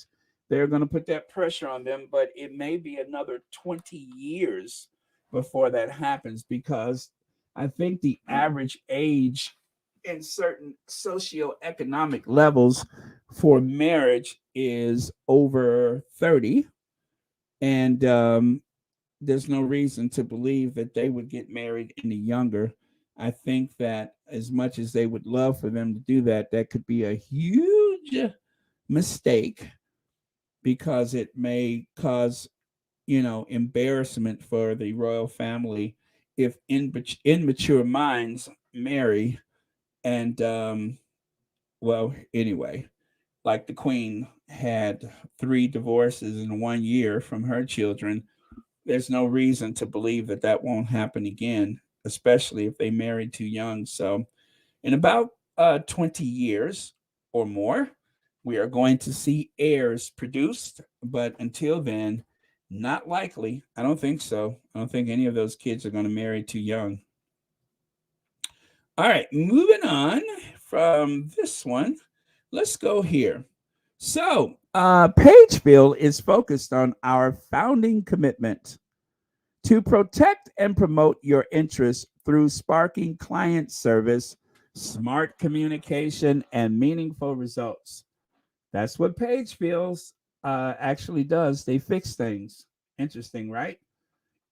They're going to put that pressure on them, but it may be another 20 years before that happens because I think the average age in certain socioeconomic levels for marriage is over 30. And there's no reason to believe that they would get married any younger. I think that as much as they would love for them to do that, that could be a huge mistake because it may cause, embarrassment for the royal family if immature minds marry. And well, anyway, like the queen had 3 divorces in 1 year from her children. There's no reason to believe that that won't happen again, especially if they married too young. So, in about 20 years or more, we are going to see heirs produced. But until then, not likely. I don't think so. I don't think any of those kids are going to marry too young. All right, moving on from this one, let's go here. So, Pagefield is focused on our founding commitment to protect and promote your interests through sparking client service, smart communication, and meaningful results. That's what Pagefield actually does. They fix things. Interesting, right?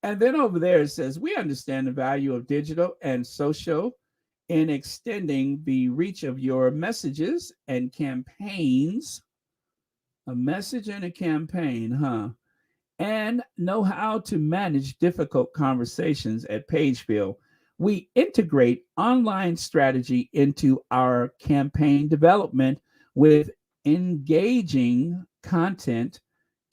And then over there it says, we understand the value of digital and social in extending the reach of your messages and campaigns. A message and a campaign, huh? And know how to manage difficult conversations at Pagefield. We integrate online strategy into our campaign development with engaging content,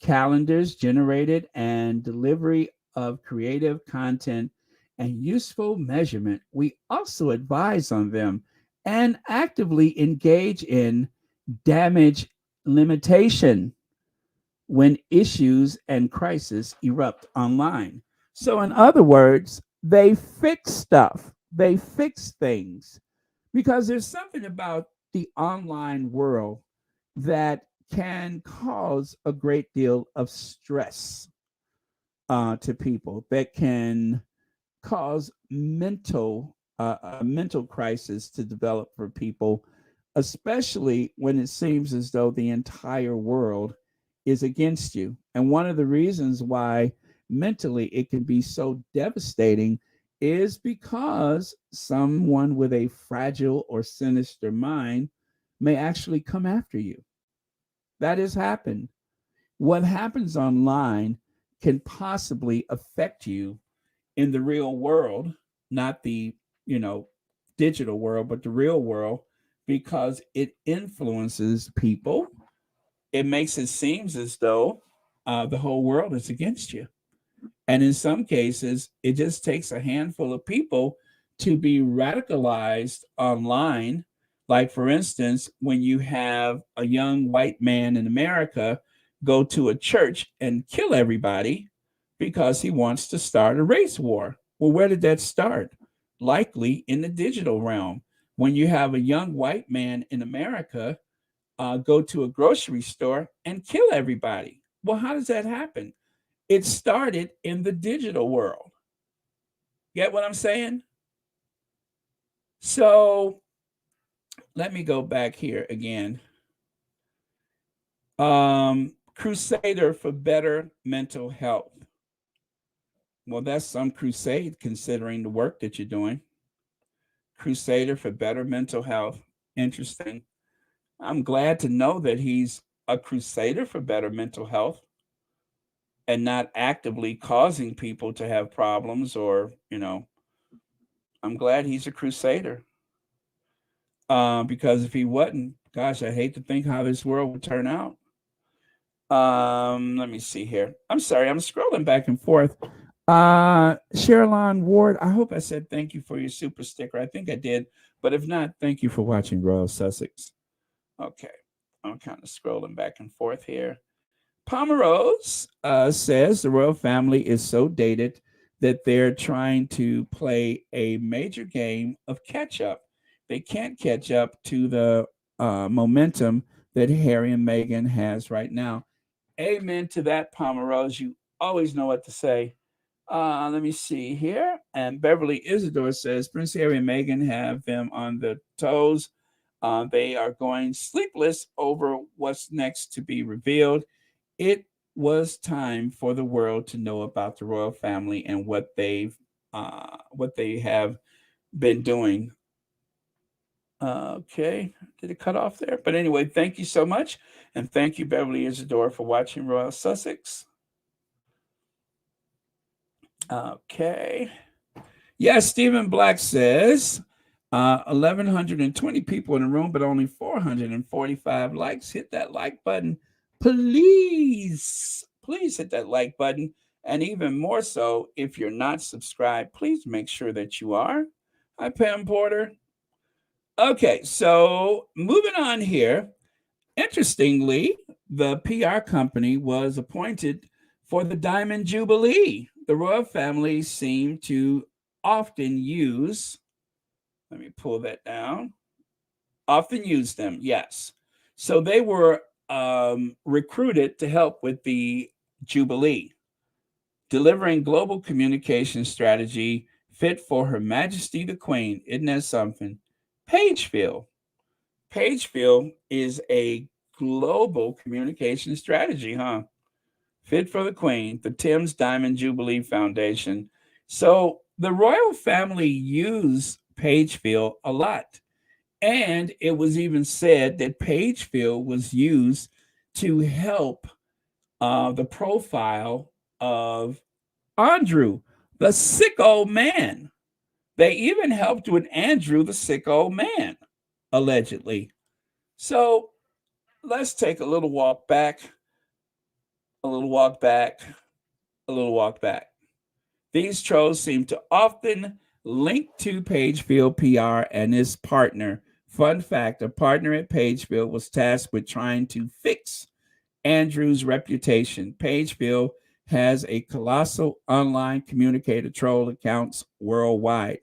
calendars generated, and delivery of creative content and useful measurement. We also advise on them and actively engage in damage limitation when issues and crises erupt online. So, in other words, they fix stuff, they fix things because there's something about the online world that can cause a great deal of stress to people, that can cause mental a mental crisis to develop for people, especially when it seems as though the entire world is against you. And one of the reasons why mentally it can be so devastating is because someone with a fragile or sinister mind may actually come after you. That has happened. What happens online can possibly affect you in the real world, not the, you know, digital world, but the real world, because it influences people. It makes it seems as though the whole world is against you. And in some cases, it just takes a handful of people to be radicalized online. Like, for instance, when you have a young white man in America go to a church and kill everybody because he wants to start a race war. Well, where did that start? Likely in the digital realm. When you have a young white man in America go to a grocery store and kill everybody. Well, how does that happen? It started in the digital world. Get what I'm saying? So let me go back here again. Crusader for better mental health. Well, that's some crusade considering the work that you're doing. Crusader for better mental health. Interesting. I'm glad to know that he's a crusader for better mental health and not actively causing people to have problems or, I'm glad he's a crusader. Because if he wasn't, gosh, I hate to think how this world would turn out. Let me see here. I'm sorry, I'm scrolling back and forth. Sherilyn Ward, I hope I said thank you for your super sticker. I think I did, but if not, thank you for watching Royal Sussex. Okay, I'm kind of scrolling back and forth here. Pomerose says the royal family is so dated that they're trying to play a major game of catch up. They can't catch up to the momentum that Harry and Meghan has right now. Amen to that, Pomerose. You always know what to say. Let me see here. And Beverly Isidore says Prince Harry and Meghan have them on the toes. They are going sleepless over what's next to be revealed. It was time for the world to know about the royal family and what they have been doing. Okay, did it cut off there? But anyway, thank you so much, and thank you, Beverly Isidore, for watching Royal Sussex. Okay, yes, Stephen Black says 1,120 people in the room, but only 445 likes. Hit that like button. Please hit that like button. And even more so, if you're not subscribed, please make sure that you are. Hi, Pam Porter. Okay, so moving on here. Interestingly, the PR company was appointed for the Diamond Jubilee. The royal family seemed to often use, let me pull that down, often use them, yes. So they were recruited to help with the Jubilee, delivering global communication strategy fit for Her Majesty the Queen. Isn't that something? Pagefield is a global communication strategy, huh? Fit for the Queen, the Thames Diamond Jubilee Foundation. So the royal family used Pagefield a lot. And it was even said that Pagefield was used to help the profile of Andrew, the sick old man. They even helped with Andrew, the sick old man, allegedly. So let's take a little walk back, a little walk back, a little walk back. These trolls seem to often link to Pagefield PR and his partner. Fun fact, a partner at Pagefield was tasked with trying to fix Andrew's reputation. Pagefield has a colossal online communicator troll accounts worldwide.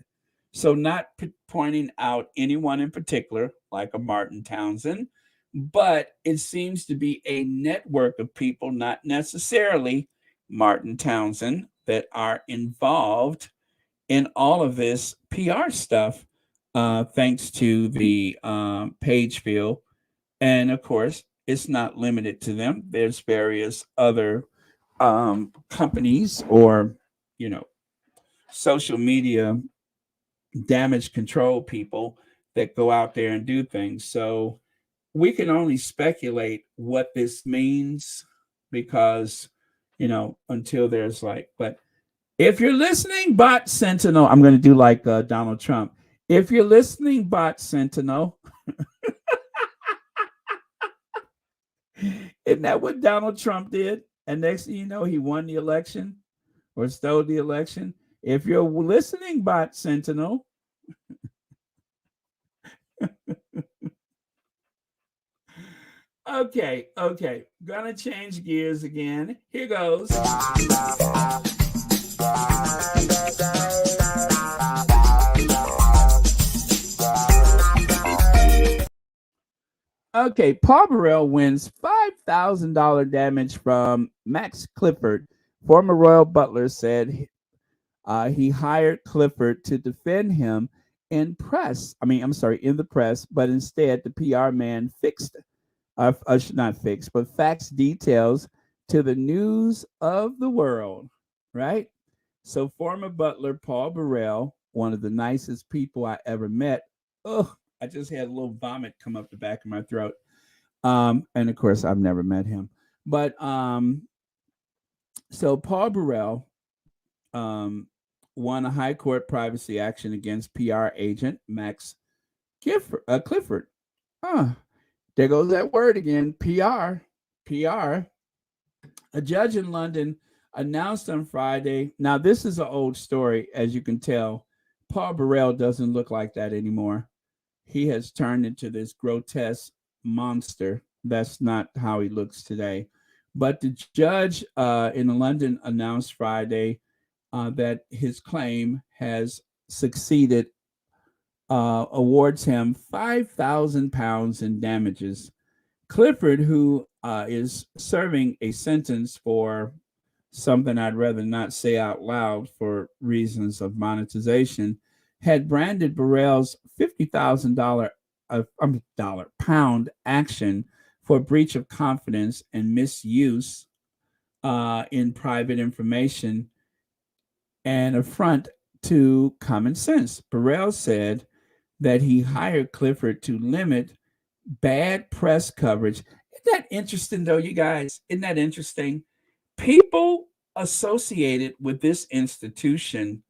So not pointing out anyone in particular, like a Martin Townsend, but it seems to be a network of people, not necessarily Martin Townsend, that are involved in all of this PR stuff, thanks to the page field. And of course, it's not limited to them. There's various other companies or, social media damage control people that go out there and do things. So we can only speculate what this means because, until there's but if you're listening, Bot Sentinel, I'm going to do like Donald Trump. If you're listening, Bot Sentinel, isn't that what Donald Trump did? And next thing you know, he won the election or stole the election. If you're listening, Bot Sentinel. Okay. Gonna change gears again. Here goes. Okay, Paul Burrell wins $5,000 damage from Max Clifford. Former royal butler said he hired Clifford to defend him in the press, but instead the PR man faxed details to the news of the world, right? So former butler Paul Burrell, one of the nicest people I ever met. Oh, I just had a little vomit come up the back of my throat. And of course, I've never met him. But so Paul Burrell won a high court privacy action against PR agent Max Clifford. There goes that word again, PR. A judge in London announced on Friday. Now, this is an old story, as you can tell. Paul Burrell doesn't look like that anymore. He has turned into this grotesque monster. That's not how he looks today. But the judge in London announced Friday that his claim has succeeded, awards him £5,000 in damages. Clifford, who is serving a sentence for something I'd rather not say out loud for reasons of monetization, had branded Burrell's $50,000 pound action for breach of confidence and misuse in private information and affront to common sense. Burrell said that he hired Clifford to limit bad press coverage. Isn't that interesting, though, you guys? Isn't that interesting? People associated with this institution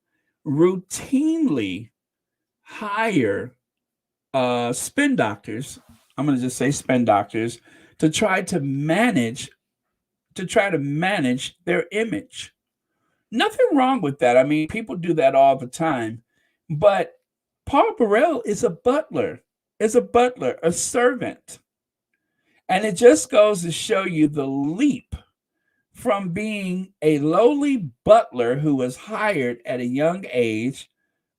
routinely hire spin doctors. I'm going to just say spin doctors to try to manage their image. Nothing wrong with that. I mean, people do that all the time. But Paul Burrell is a butler, a servant. And it just goes to show you the leap from being a lowly butler who was hired at a young age.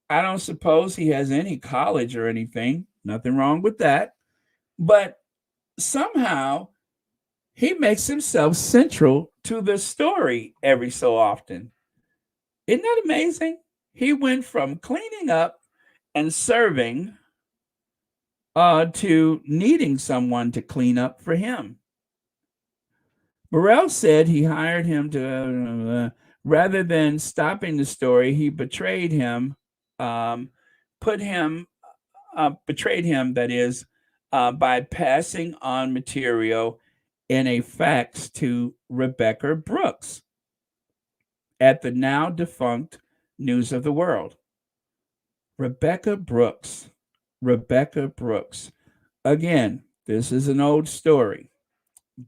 I don't suppose he has any college or anything. Nothing wrong with that. But somehow he makes himself central to the story every so often. Isn't that amazing? He went from cleaning up and serving to needing someone to clean up for him. Burrell said he hired him to, rather than stopping the story, he betrayed him, that is, by passing on material in a fax to Rebecca Brooks at the now defunct News of the World. Rebecca Brooks. Again, this is an old story,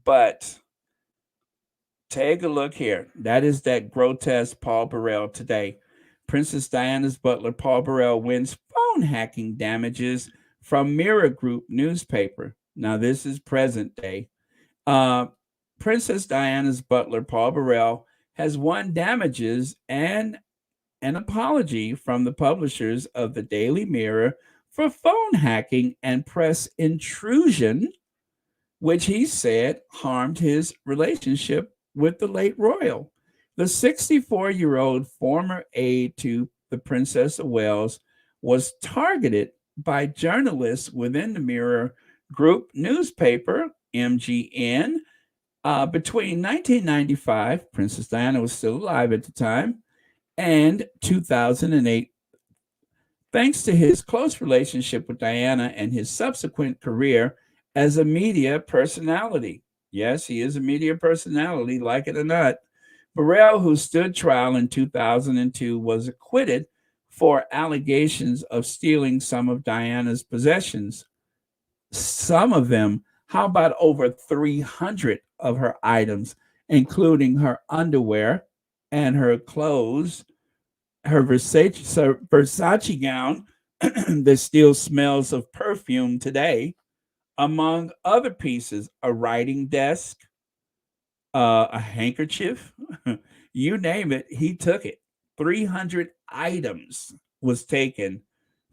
but take a look here. That is that grotesque Paul Burrell today. Princess Diana's butler, Paul Burrell, wins phone hacking damages from Mirror Group newspaper. Now, this is present day. Princess Diana's butler, Paul Burrell, has won damages and an apology from the publishers of the Daily Mirror for phone hacking and press intrusion, which he said harmed his relationship with the late royal. The 64-year-old former aide to the Princess of Wales, was targeted by journalists within the Mirror Group newspaper, MGN. Between 1995, Princess Diana was still alive at the time, and 2008, thanks to his close relationship with Diana and his subsequent career as a media personality. Yes, he is a media personality, like it or not. Burrell, who stood trial in 2002, was acquitted for allegations of stealing some of Diana's possessions. Some of them, how about over 300 of her items, including her underwear and her clothes, her Versace gown that still smells of perfume today, among other pieces, a writing desk, a handkerchief, you name it, he took it. 300 items was taken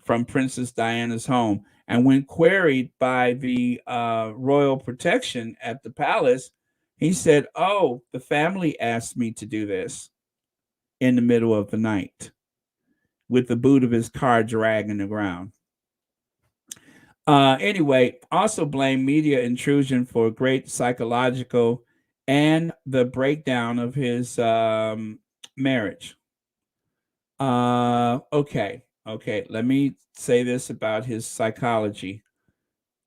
from Princess Diana's home. And when queried by the royal protection at the palace, he said, "Oh, the family asked me to do this," in the middle of the night, with the boot of his car dragging the ground. Anyway, also blame media intrusion for great psychological and the breakdown of his marriage. Okay. Let me say this about his psychology.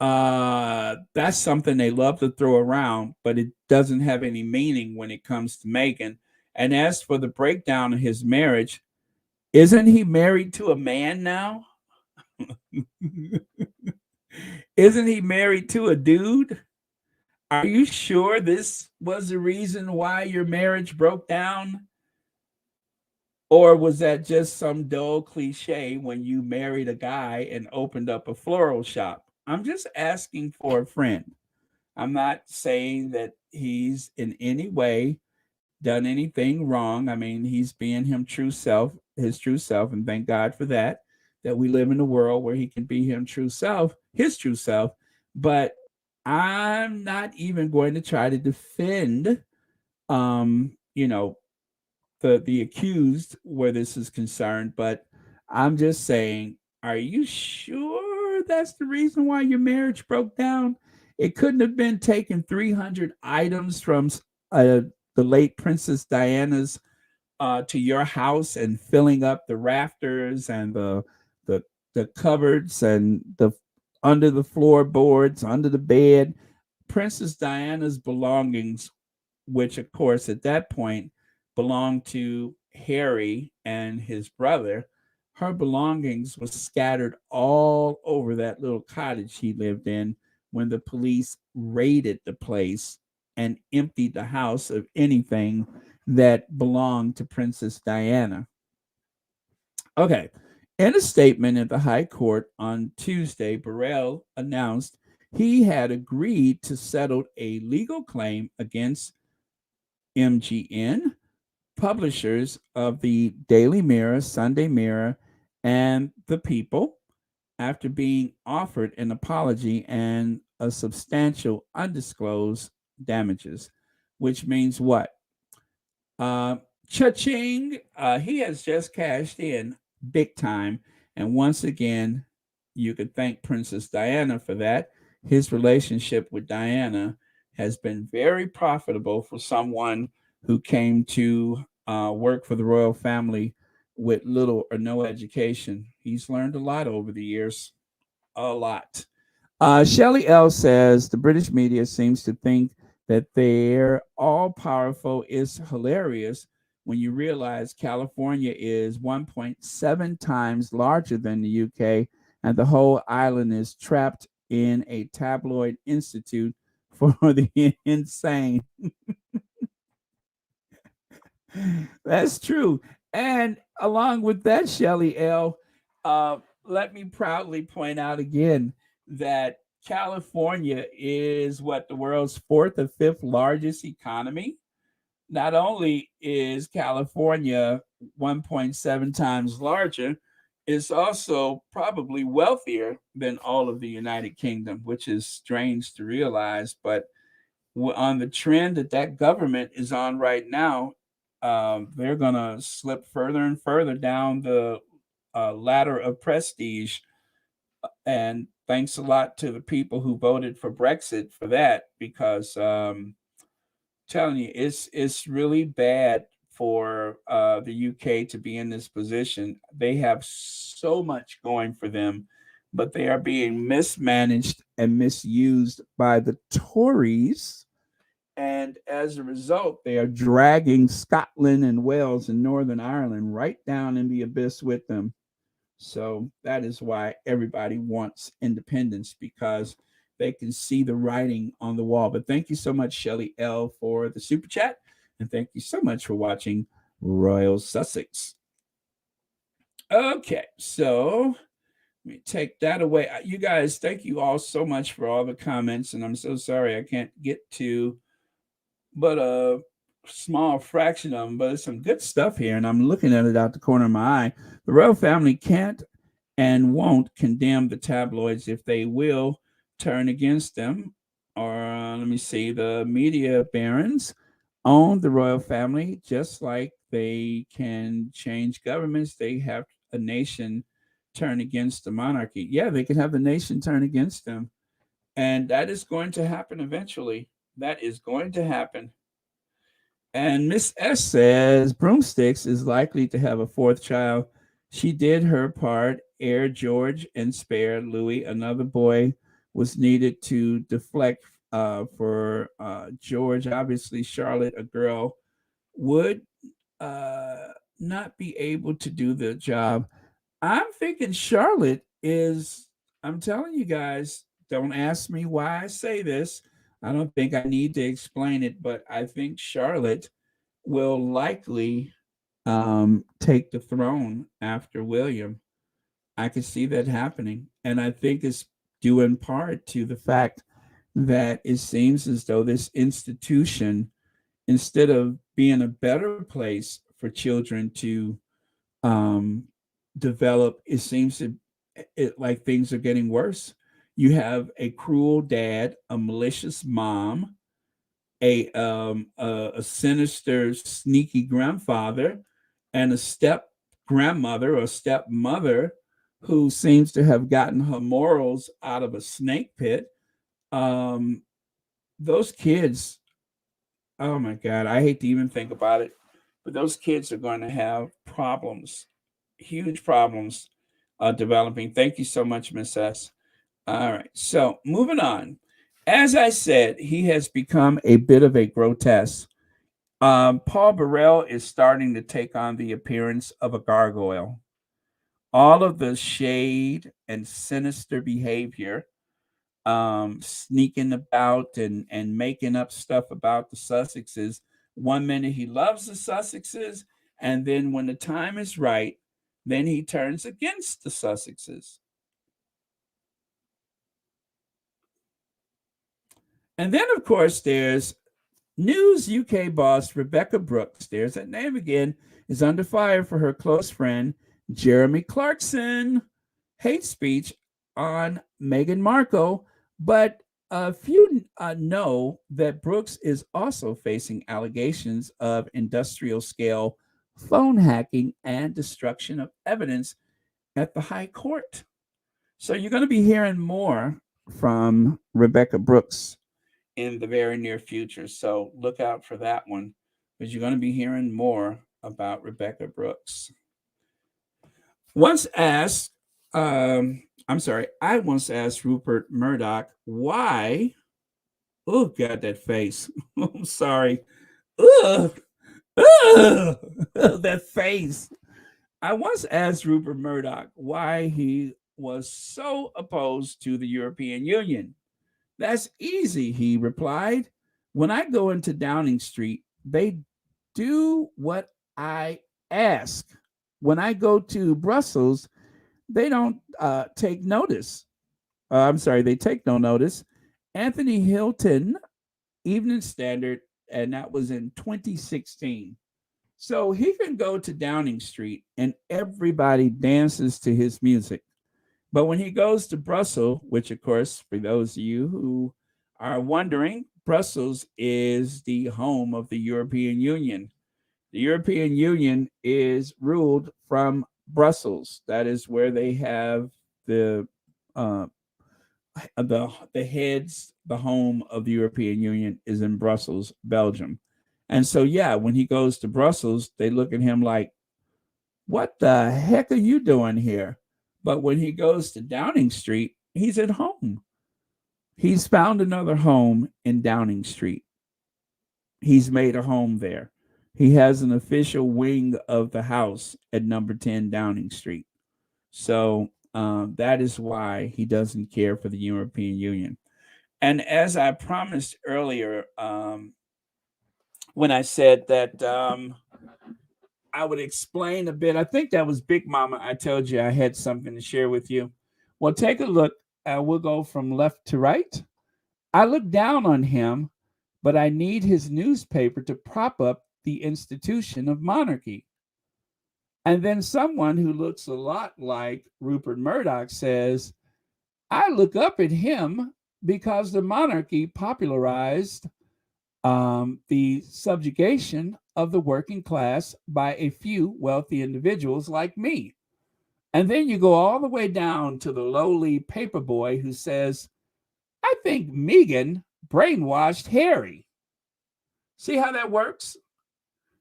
That's something they love to throw around, but it doesn't have any meaning when it comes to Meghan. And as for the breakdown of his marriage, isn't he married to a man now? Isn't he married to a dude? Are you sure this was the reason why your marriage broke down? Or was that just some dull cliche when you married a guy and opened up a floral shop? I'm just asking for a friend. I'm not saying that he's in any way done anything wrong. I mean, he's being his true self, and thank God for that. That we live in a world where he can be his true self. But I'm not even going to try to defend, you know, the accused where this is concerned. But I'm just saying, are you sure that's the reason why your marriage broke down? It couldn't have been taking 300 items from the late Princess Diana's to your house and filling up the rafters and the the cupboards and the under the floorboards, under the bed. Princess Diana's belongings, which of course at that point belonged to Harry and his brother, her belongings was scattered all over that little cottage he lived in when the police raided the place and emptied the house of anything that belonged to Princess Diana. Okay. In a statement at the High Court on Tuesday, Burrell announced he had agreed to settle a legal claim against MGN, publishers of the Daily Mirror, Sunday Mirror, and The People, after being offered an apology and a substantial undisclosed damages, which means what? Cha-ching! He has just cashed in big time. And once again, you could thank Princess Diana for that. His relationship with Diana has been very profitable for someone who came to work for the royal family with little or no education. He's learned a lot over the years. A lot. Shelley L. says the British media seems to think that they're all powerful is hilarious when you realize California is 1.7 times larger than the UK, and the whole island is trapped in a tabloid institute for the insane. That's true. And along with that, Shelley L., let me proudly point out again that California is what, the world's fourth or fifth largest economy. Not only is California 1.7 times larger, it's also probably wealthier than all of the United Kingdom, which is strange to realize. But on the trend that government is on right now, they're going to slip further and further down the ladder of prestige. And thanks a lot to the people who voted for Brexit for that, because telling you, it's really bad for the UK to be in this position. They have so much going for them, but they are being mismanaged and misused by the Tories. And as a result, they are dragging Scotland and Wales and Northern Ireland right down in the abyss with them. So that is why everybody wants independence, because they can see the writing on the wall. But thank you so much, Shelly L, for the super chat. And thank you so much for watching Royal Sussex. Okay, so let me take that away. You guys, thank you all so much for all the comments. And I'm so sorry I can't get to but a small fraction of them. But it's some good stuff here. And I'm looking at it out the corner of my eye. The royal family can't and won't condemn the tabloids if they will turn against them. Or let me see, the media barons own the royal family, just like they can change governments. They have a nation turn against the monarchy. Yeah, they can have the nation turn against them. And that is going to happen eventually. That is going to happen. And Miss S says Broomsticks is likely to have a fourth child. She did her part, heir George, and spare Louis. Another boy was needed to deflect for George. Obviously, Charlotte, a girl, would not be able to do the job. I'm thinking Charlotte is, I'm telling you guys, don't ask me why I say this. I don't think I need to explain it, but I think Charlotte will likely take the throne after William. I could see that happening. And I think it's due in part to the fact that it seems as though this institution, instead of being a better place for children to develop, it seems like things are getting worse. You have a cruel dad, a malicious mom, a sinister, sneaky grandfather, and a step grandmother or stepmother who seems to have gotten her morals out of a snake pit. Those kids, oh my God, I hate to even think about it, but those kids are going to have problems, huge problems developing. Thank you so much, Miss S. All right, so moving on. As I said, he has become a bit of a grotesque. Paul Burrell is starting to take on the appearance of a gargoyle. All of the shade and sinister behavior, sneaking about and making up stuff about the Sussexes. One minute he loves the Sussexes, and then when the time is right, then he turns against the Sussexes. And then, of course, there's News UK boss Rebecca Brooks, there's that name again, is under fire for her close friend Jeremy Clarkson hate speech on Meghan Markle. But few know that Brooks is also facing allegations of industrial scale phone hacking and destruction of evidence at the High Court. So you're going to be hearing more from Rebecca Brooks in the very near future. So look out for that one, because you're going to be hearing more about Rebecca Brooks. I once asked Rupert Murdoch why, oh God, that face. I'm sorry. Ugh, that face. I once asked Rupert Murdoch why he was so opposed to the European Union. That's easy, he replied. When I go into Downing Street, they do what I ask. When I go to Brussels, they don't take notice. They take no notice. Anthony Hilton, Evening Standard, and that was in 2016. So he can go to Downing Street and everybody dances to his music. But when he goes to Brussels, which, of course, for those of you who are wondering, Brussels is the home of the European Union. The European Union is ruled from Brussels. That is where they have the uh, the heads. The home of the European Union is in Brussels, Belgium. And so, yeah, when he goes to Brussels, they look at him like, "What the heck are you doing here?" But when he goes to Downing Street, he's at home. He's found another home in Downing Street. He's made a home there. He has an official wing of the house at number 10 Downing Street. So that is why he doesn't care for the European Union. And as I promised earlier, when I said that I would explain a bit, I think that was Big Mama. I told you I had something to share with you. Well, take a look. We'll go from left to right. I look down on him, but I need his newspaper to prop up the institution of monarchy. And then someone who looks a lot like Rupert Murdoch says, I look up at him because the monarchy popularized the subjugation of the working class by a few wealthy individuals like me. And then you go all the way down to the lowly paperboy who says, I think Meghan brainwashed Harry. See how that works?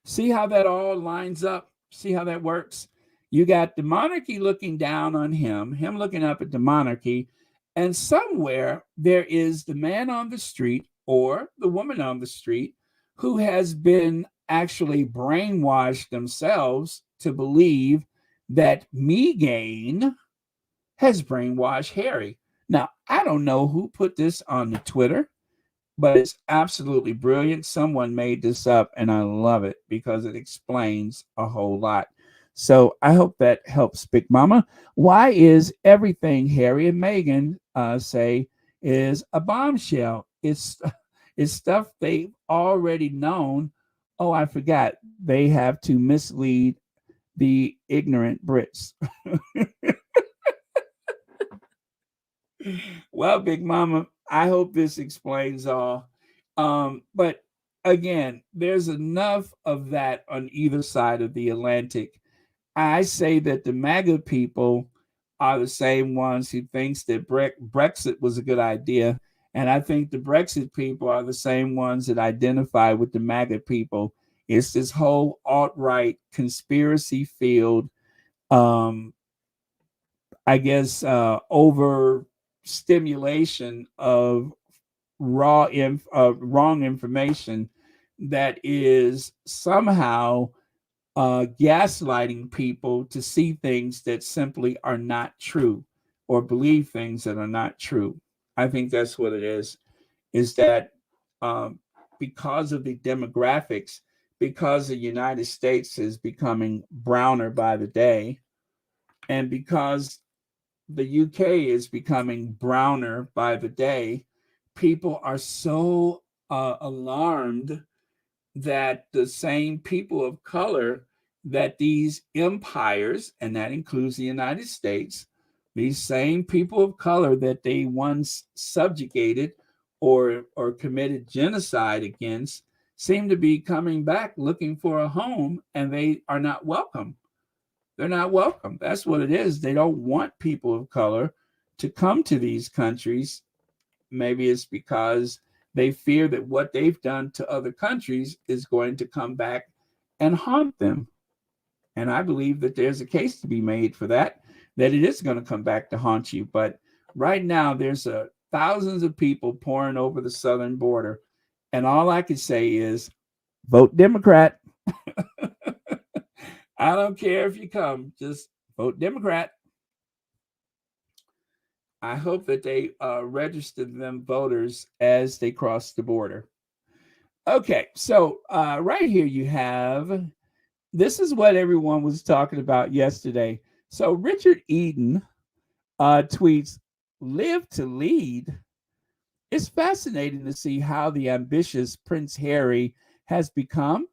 See how that all lines up? See how that works? You got the monarchy looking down on him looking up at the monarchy, and somewhere there is the man on the street or the woman on the street who has been actually brainwashed themselves to believe that Meghan has brainwashed Harry. Now, I don't know who put this on the Twitter, but it's absolutely brilliant. Someone made this up, and I love it because it explains a whole lot. So I hope that helps, Big Mama. Why is everything Harry and Meghan say is a bombshell? It's stuff they've already known. Oh, I forgot. They have to mislead the ignorant Brits. Well, Big Mama, I hope this explains all. But again, there's enough of that on either side of the Atlantic. I say that the MAGA people are the same ones who thinks that Brexit was a good idea. And I think the Brexit people are the same ones that identify with the MAGA people. It's this whole alt-right conspiracy field, I guess, over stimulation of wrong information that is somehow gaslighting people to see things that simply are not true or believe things that are not true. I think that's what it is that because of the demographics, because the United States is becoming browner by the day, and because the UK is becoming browner by the day, people are so alarmed that the same people of color that these empires, and that includes the United States, these same people of color that they once subjugated or committed genocide against, seem to be coming back looking for a home, and they are not welcome. They're not welcome. That's what it is. They don't want people of color to come to these countries. Maybe it's because they fear that what they've done to other countries is going to come back and haunt them. And I believe that there's a case to be made for that it is going to come back to haunt you. But right now, there's thousands of people pouring over the southern border. And all I can say is vote Democrat. I don't care if you come, just vote Democrat. I hope that they register them voters as they cross the border. Okay, so right here you have, this is what everyone was talking about yesterday. So Richard Eden tweets, live to lead. It's fascinating to see how ambitious Prince Harry has become.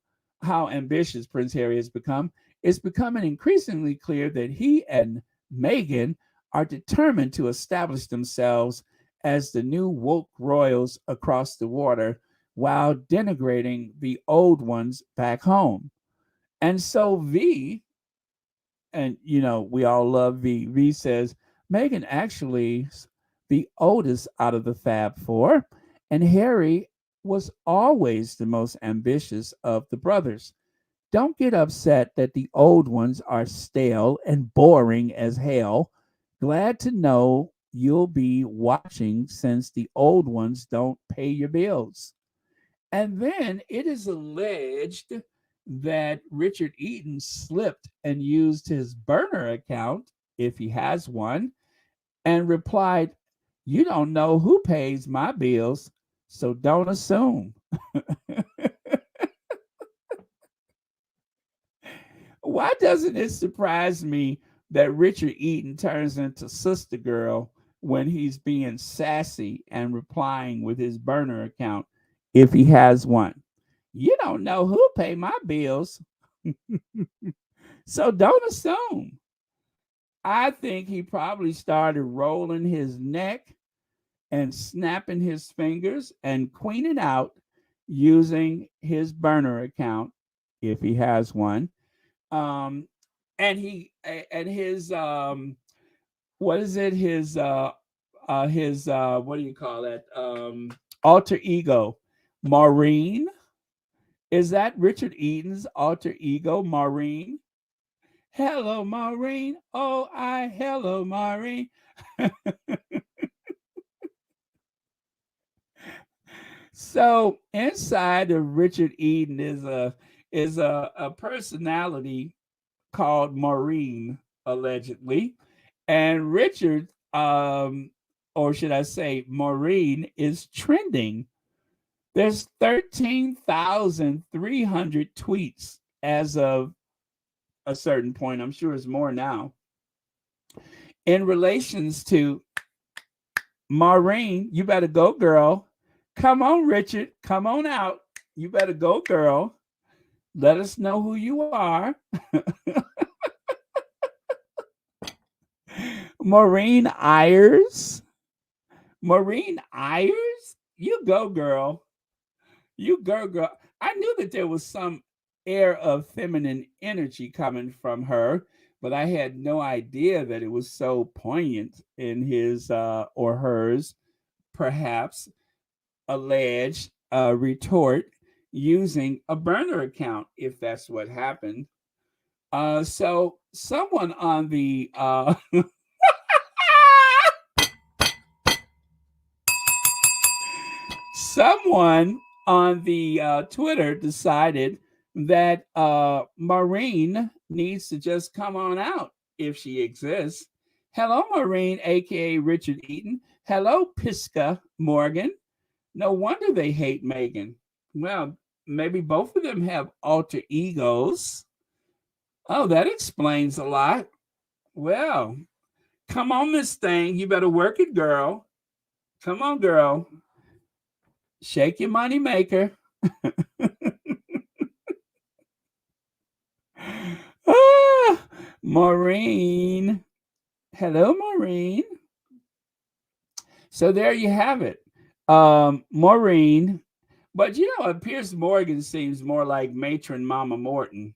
It's becoming increasingly clear that he and Meghan are determined to establish themselves as the new woke royals across the water while denigrating the old ones back home. And so V, and we all love V. V says Meghan actually the oldest out of the Fab Four, and Harry was always the most ambitious of the brothers. Don't get upset that the old ones are stale and boring as hell. Glad to know you'll be watching since the old ones don't pay your bills. And then it is alleged that Richard Eaton slipped and used his burner account, if he has one, and replied, "You don't know who pays my bills, so don't assume." Why doesn't it surprise me that Richard Eaton turns into Sister Girl when he's being sassy and replying with his burner account, if he has one? You don't know who pay my bills, so don't assume. I think he probably started rolling his neck and snapping his fingers and queening out using his burner account, if he has one. Um, and his what is it? His what do you call that? Alter ego, Maureen. Is that Richard Eaton's alter ego, Maureen? Hello, Maureen. Oh, hello, Maureen. So inside of Richard Eden is a personality called Maureen, allegedly, and Richard, or should I say, Maureen, is trending. There's 13,300 tweets as of a certain point. I'm sure it's more now in relations to Maureen. You better go, girl. Come on, Richard. Come on out. You better go, girl. Let us know who you are. Maureen Ayers. Maureen Ayers? You go, girl. You go, girl. I knew that there was some air of feminine energy coming from her, but I had no idea that it was so poignant in his or hers, perhaps, alleged retort using a burner account, if that's what happened. So someone on the someone on the Twitter decided that Maureen needs to just come on out if she exists. Hello, Maureen, aka Richard Eaton. Hello, Pisca Morgan. No wonder they hate Meghan. Well, maybe both of them have alter egos. Oh, that explains a lot. Well, come on, Miss Thing. You better work it, girl. Come on, girl. Shake your money maker. Maureen. Hello, Maureen. So there you have it. Maureen. But Piers Morgan seems more like Matron Mama Morton.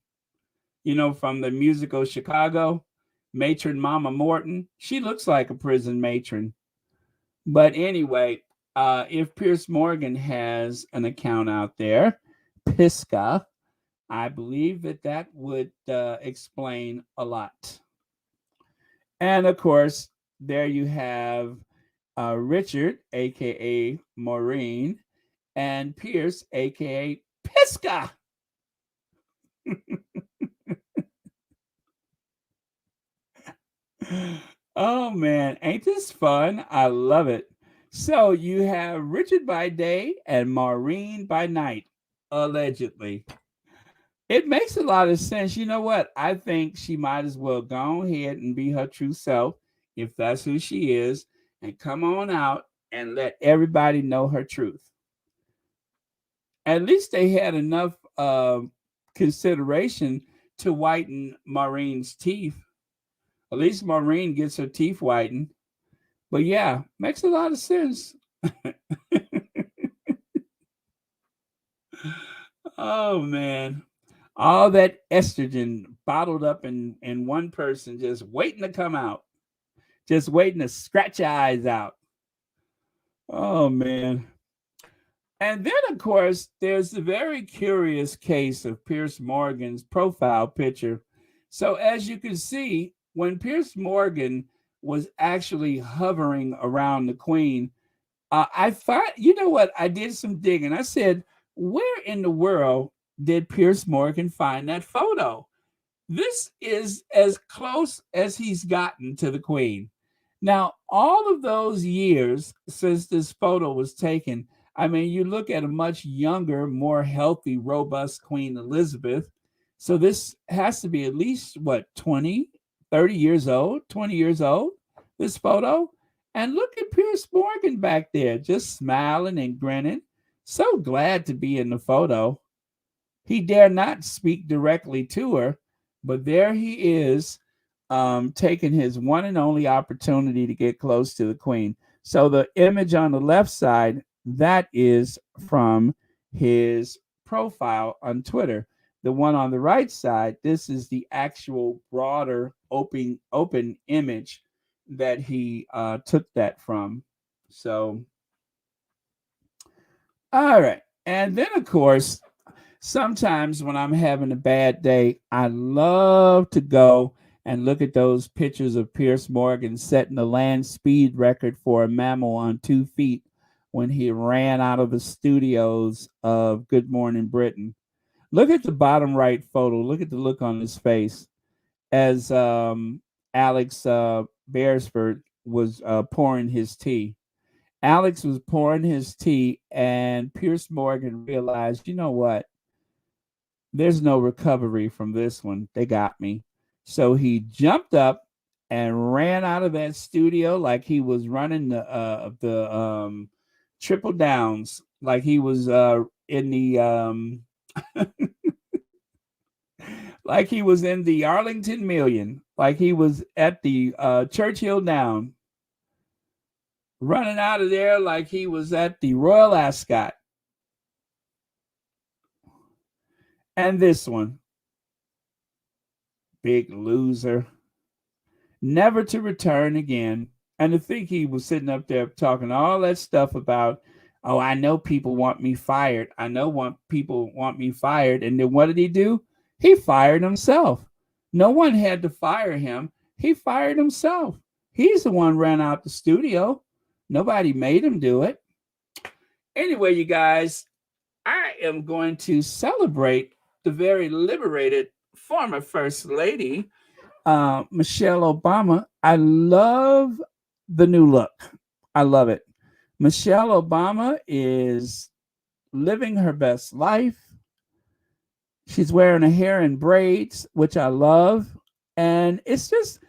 From the musical Chicago, Matron Mama Morton. She looks like a prison matron. But anyway, if Piers Morgan has an account out there, Pisca, I believe that would explain a lot. And of course, there you have Richard, aka Maureen, and Pierce, aka Pisca. Oh man, ain't this fun? I love it. So you have Richard by day and Maureen by night, allegedly. It makes a lot of sense. You know what? I think she might as well go ahead and be her true self, if that's who she is, and come on out and let everybody know her truth. At least they had enough consideration to whiten Maureen's teeth. At least Maureen gets her teeth whitened. But yeah, makes a lot of sense. Oh man. All that estrogen bottled up in one person, just waiting to come out, just waiting to scratch your eyes out. Oh man. And then, of course, there's the very curious case of Pierce Morgan's profile picture. So, as you can see, when Pierce Morgan was actually hovering around the Queen, I thought, you know what? I did some digging. I said, where in the world did Pierce Morgan find that photo? This is as close as he's gotten to the Queen. Now, all of those years since this photo was taken, I mean, you look at a much younger, more healthy, robust Queen Elizabeth. So this has to be at least, what, 20, 30 years old, 20 years old, this photo. And look at Pierce Morgan back there, just smiling and grinning. So glad to be in the photo. He dare not speak directly to her, but there he is, taking his one and only opportunity to get close to the Queen. So the image on the left side, that is from his profile on Twitter. The one on the right side, this is the actual broader open image that he took that from. So, all right. And then, of course, sometimes when I'm having a bad day, I love to go and look at those pictures of Pierce Morgan setting the land speed record for a mammal on 2 feet when he ran out of the studios of Good Morning Britain. Look at the bottom right photo. Look at the look on his face as Alex Beresford was pouring his tea. Alex was pouring his tea, and Pierce Morgan realized, you know what? There's no recovery from this one. They got me. So he jumped up and ran out of that studio like he was running the triple downs, like he was in the like he was in the Arlington Million, like he was at the Churchill Down, running out of there like he was at the Royal Ascot. And this one, big loser, never to return again. And to think he was sitting up there talking all that stuff about, oh, I know people want me fired. I know people want me fired. And then what did he do? He fired himself. No one had to fire him. He fired himself. He's the one ran out the studio. Nobody made him do it. Anyway, you guys, I am going to celebrate the very liberated former First Lady, Michelle Obama. I love the new look. I love it. Michelle Obama is living her best life. She's wearing her hair in braids, which I love. And it's just,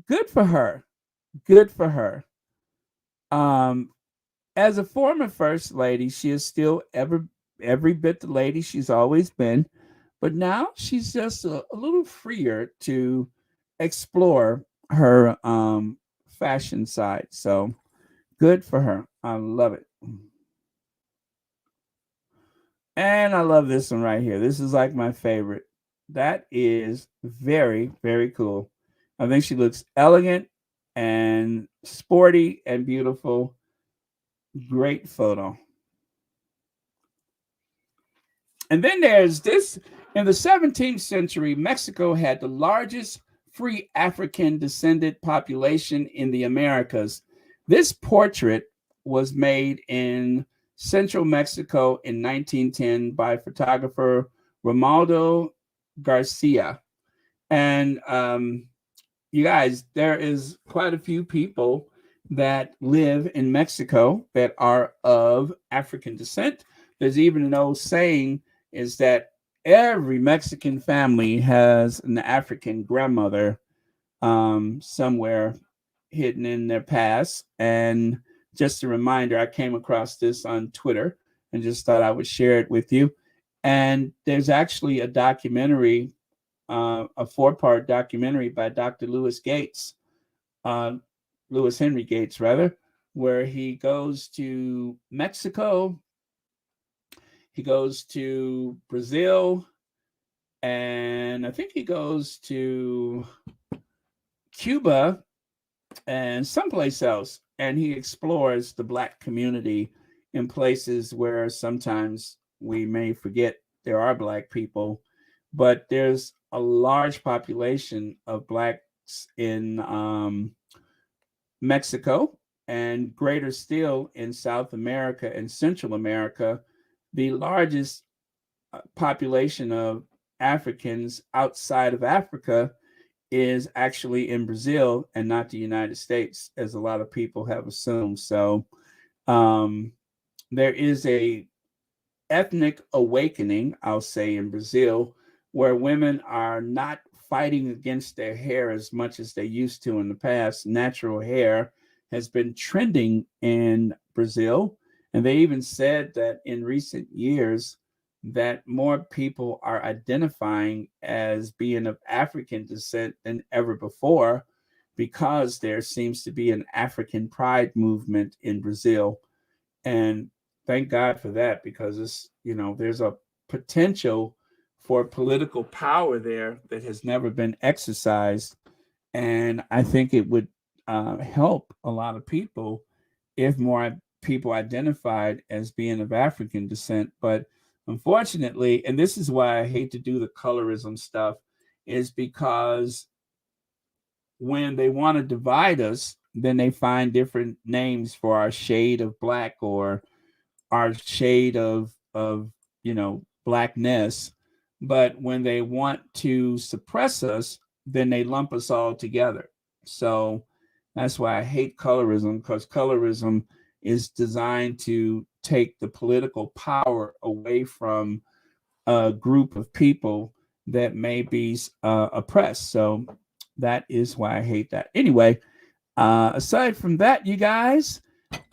good for her. Good for her. As a former First Lady, she is still every bit the lady she's always been. But now she's just a little freer to explore her fashion side. So good for her. I love it. And I love this one right here. This is like my favorite. That is very, very cool. I think she looks elegant and sporty and beautiful. Great photo. And then there's this. In the 17th century, Mexico had the largest free African descendant population in the Americas. This portrait was made in central Mexico in 1910 by photographer Romualdo Garcia. And you guys, there is quite a few people that live in Mexico that are of African descent. There's even an old saying is that every Mexican family has an African grandmother somewhere hidden in their past. And just a reminder, I came across this on Twitter and just thought I would share it with you. And there's actually a documentary, a 4-part documentary by Dr. Lewis Henry Gates, rather, where he goes to Mexico, he goes to Brazil, and I think he goes to Cuba and someplace else, and he explores the Black community in places where sometimes we may forget there are Black people, but there's a large population of Blacks in Mexico, and greater still in South America and Central America. The largest population of Africans outside of Africa is actually in Brazil and not the United States, as a lot of people have assumed. So there is a ethnic awakening, I'll say, in Brazil, where women are not fighting against their hair as much as they used to in the past. Natural hair has been trending in Brazil, and they even said that in recent years that more people are identifying as being of African descent than ever before, because there seems to be an African pride movement in Brazil. And thank God for that, because it's, there's a potential for political power there that has never been exercised. And I think it would help a lot of people if more people identified as being of African descent. But unfortunately, and this is why I hate to do the colorism stuff, is because when they want to divide us, then they find different names for our shade of Black or our shade of Blackness. But when they want to suppress us, then they lump us all together. So that's why I hate colorism, because colorism is designed to take the political power away from a group of people that may be oppressed. So that is why I hate that. Anyway, aside from that, you guys,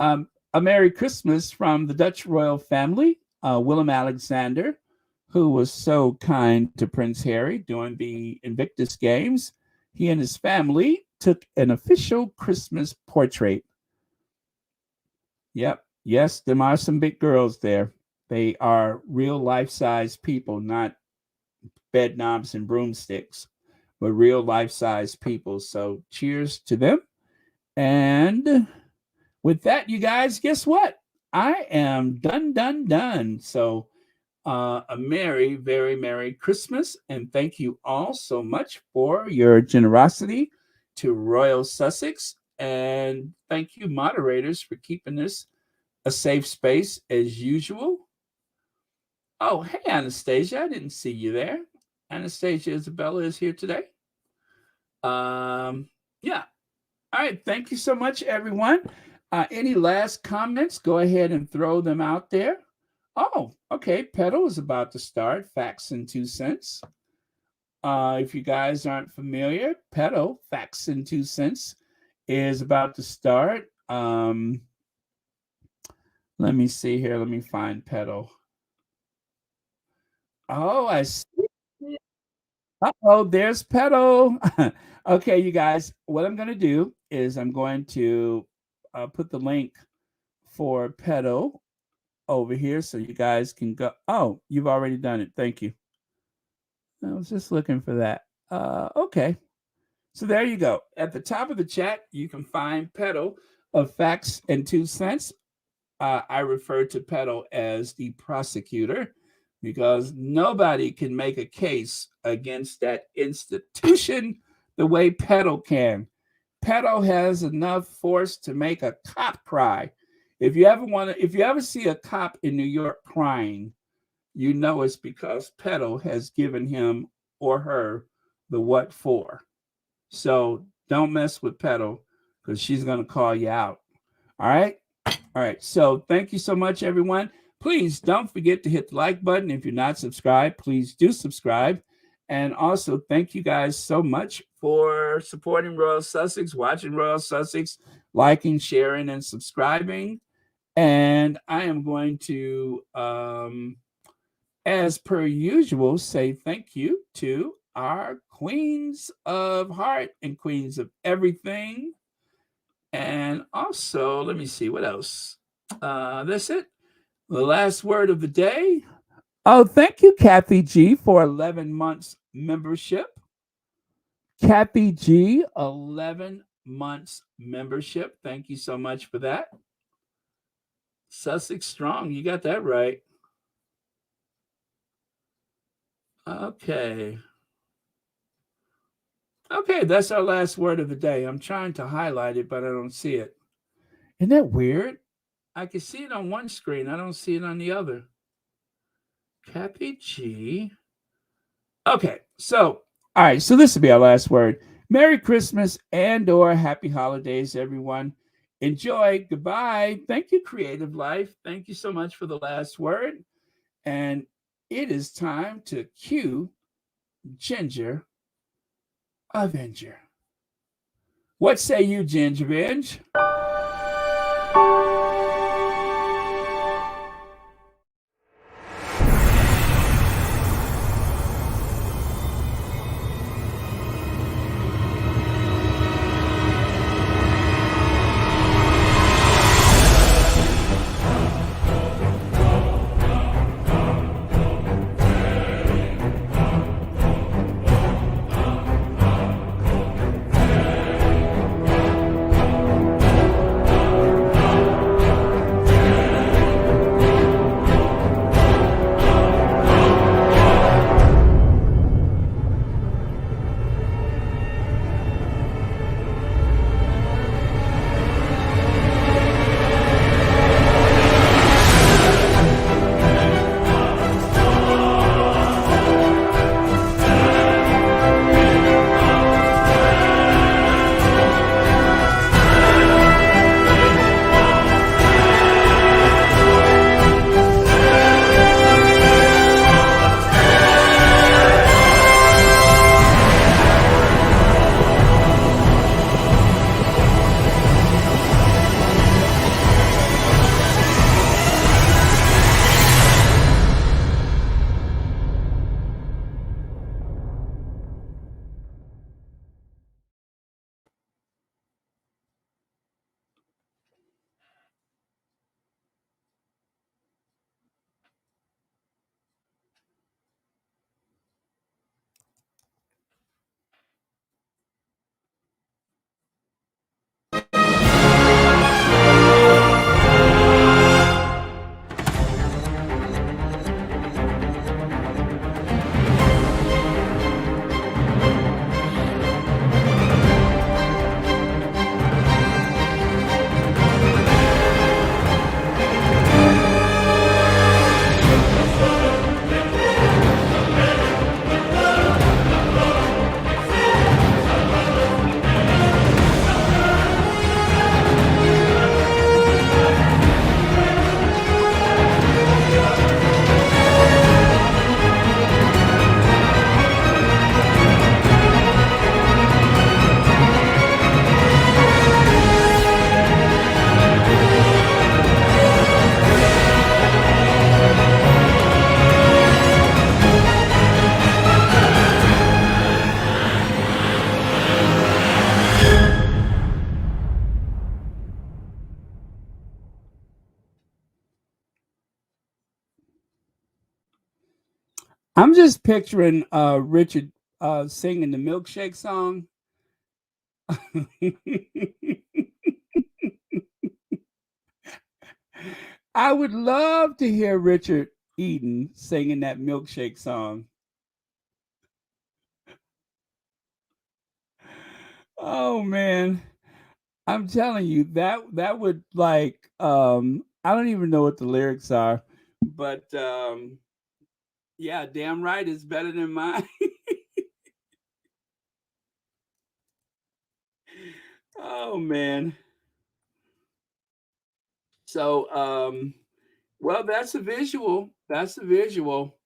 a Merry Christmas from the Dutch royal family, Willem Alexander, who was so kind to Prince Harry during the Invictus Games. He and his family took an official Christmas portrait. Yep. Yes, there are some big girls there. They are real life-size people, not bed knobs and broomsticks, but real life-size people. So cheers to them. And with that, you guys, guess what? I am done. So a very Merry Christmas. And thank you all so much for your generosity to Royal Sussex. And thank you, moderators, for keeping this a safe space as usual. Oh, hey, Anastasia. I didn't see you there. Anastasia Isabella is here today. Yeah. All right. Thank you so much, everyone. Any last comments? Go ahead and throw them out there. Oh, okay. Pedal is about to start. Facts and 2 cents. If you guys aren't familiar, Pedal, Facts and 2 cents, is about to start. Let me see here. Let me find Pedal. Oh, I see. Uh-oh, there's Pedal. Okay, you guys, what I'm going to do is I'm going to put the link for Pedal over here so you guys can go. Oh, you've already done it. Thank you. I was just looking for that. Okay. So there you go. At the top of the chat, you can find Pedal of Facts and 2 cents. I refer to Pedal as the prosecutor, because nobody can make a case against that institution the way Pedal can. Pedal has enough force to make a cop cry. If you ever see a cop in New York crying, you know it's because Pedal has given him or her the what for. So don't mess with Pedal, because she's going to call you out. All right? All right. So thank you so much, everyone. Please don't forget to hit the like button. If you're not subscribed, please do subscribe. And also, thank you guys so much for supporting Royal Sussex, watching Royal Sussex, liking, sharing, and subscribing. And I am going to, as per usual, say thank you to our Queens of Heart and Queens of Everything. And also, let me see what else. That's it. The last word of the day. Oh, thank you, Kathy G, for 11 months membership. Kathy G, 11 months membership. Thank you so much for that. Sussex Strong, you got that right. Okay. Okay, that's our last word of the day. I'm trying to highlight it, but I don't see it. Isn't that weird? I can see it on one screen. I don't see it on the other. Kathy G. Okay, so, all right, so this will be our last word. Merry Christmas and or happy holidays, everyone. Enjoy. Goodbye. Thank you, Creative Life. Thank you so much for the last word. And it is time to cue Ginger Avenger. What say you, Ginger Venge? I'm just picturing Richard singing the milkshake song. I would love to hear Richard Eden singing that milkshake song. Oh man, I'm telling you that would like I don't even know what the lyrics are, but yeah, damn right it's better than mine. Oh man. So well that's a visual. That's a visual.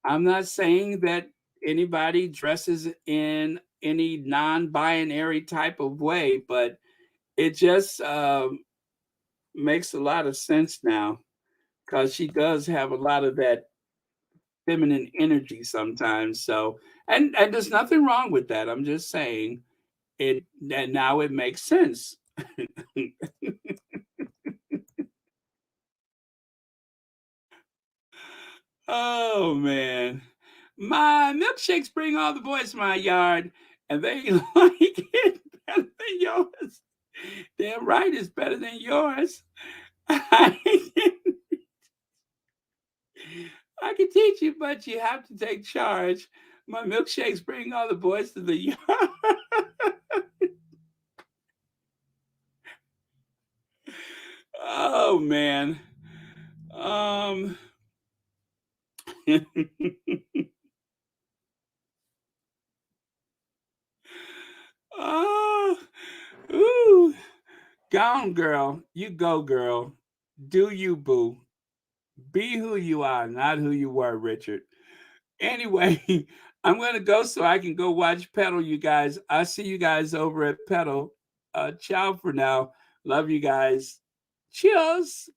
I'm not saying that anybody dresses in any non-binary type of way, but it just makes a lot of sense now because she does have a lot of that feminine energy sometimes. So, and there's nothing wrong with that. I'm just saying it that now it makes sense. Oh man. My milkshakes bring all the boys to my yard, and they like it better than yours. Damn right it's better than yours. I can teach you, but you have to take charge. My milkshakes bring all the boys to the yard. Oh man. Oh, ooh. Gone, girl. You go, girl. Do you, boo. Be who you are, not who you were, Richard. Anyway, I'm going to go so I can go watch Pedal, you guys. I'll see you guys over at Pedal. Ciao for now. Love you guys. Cheers.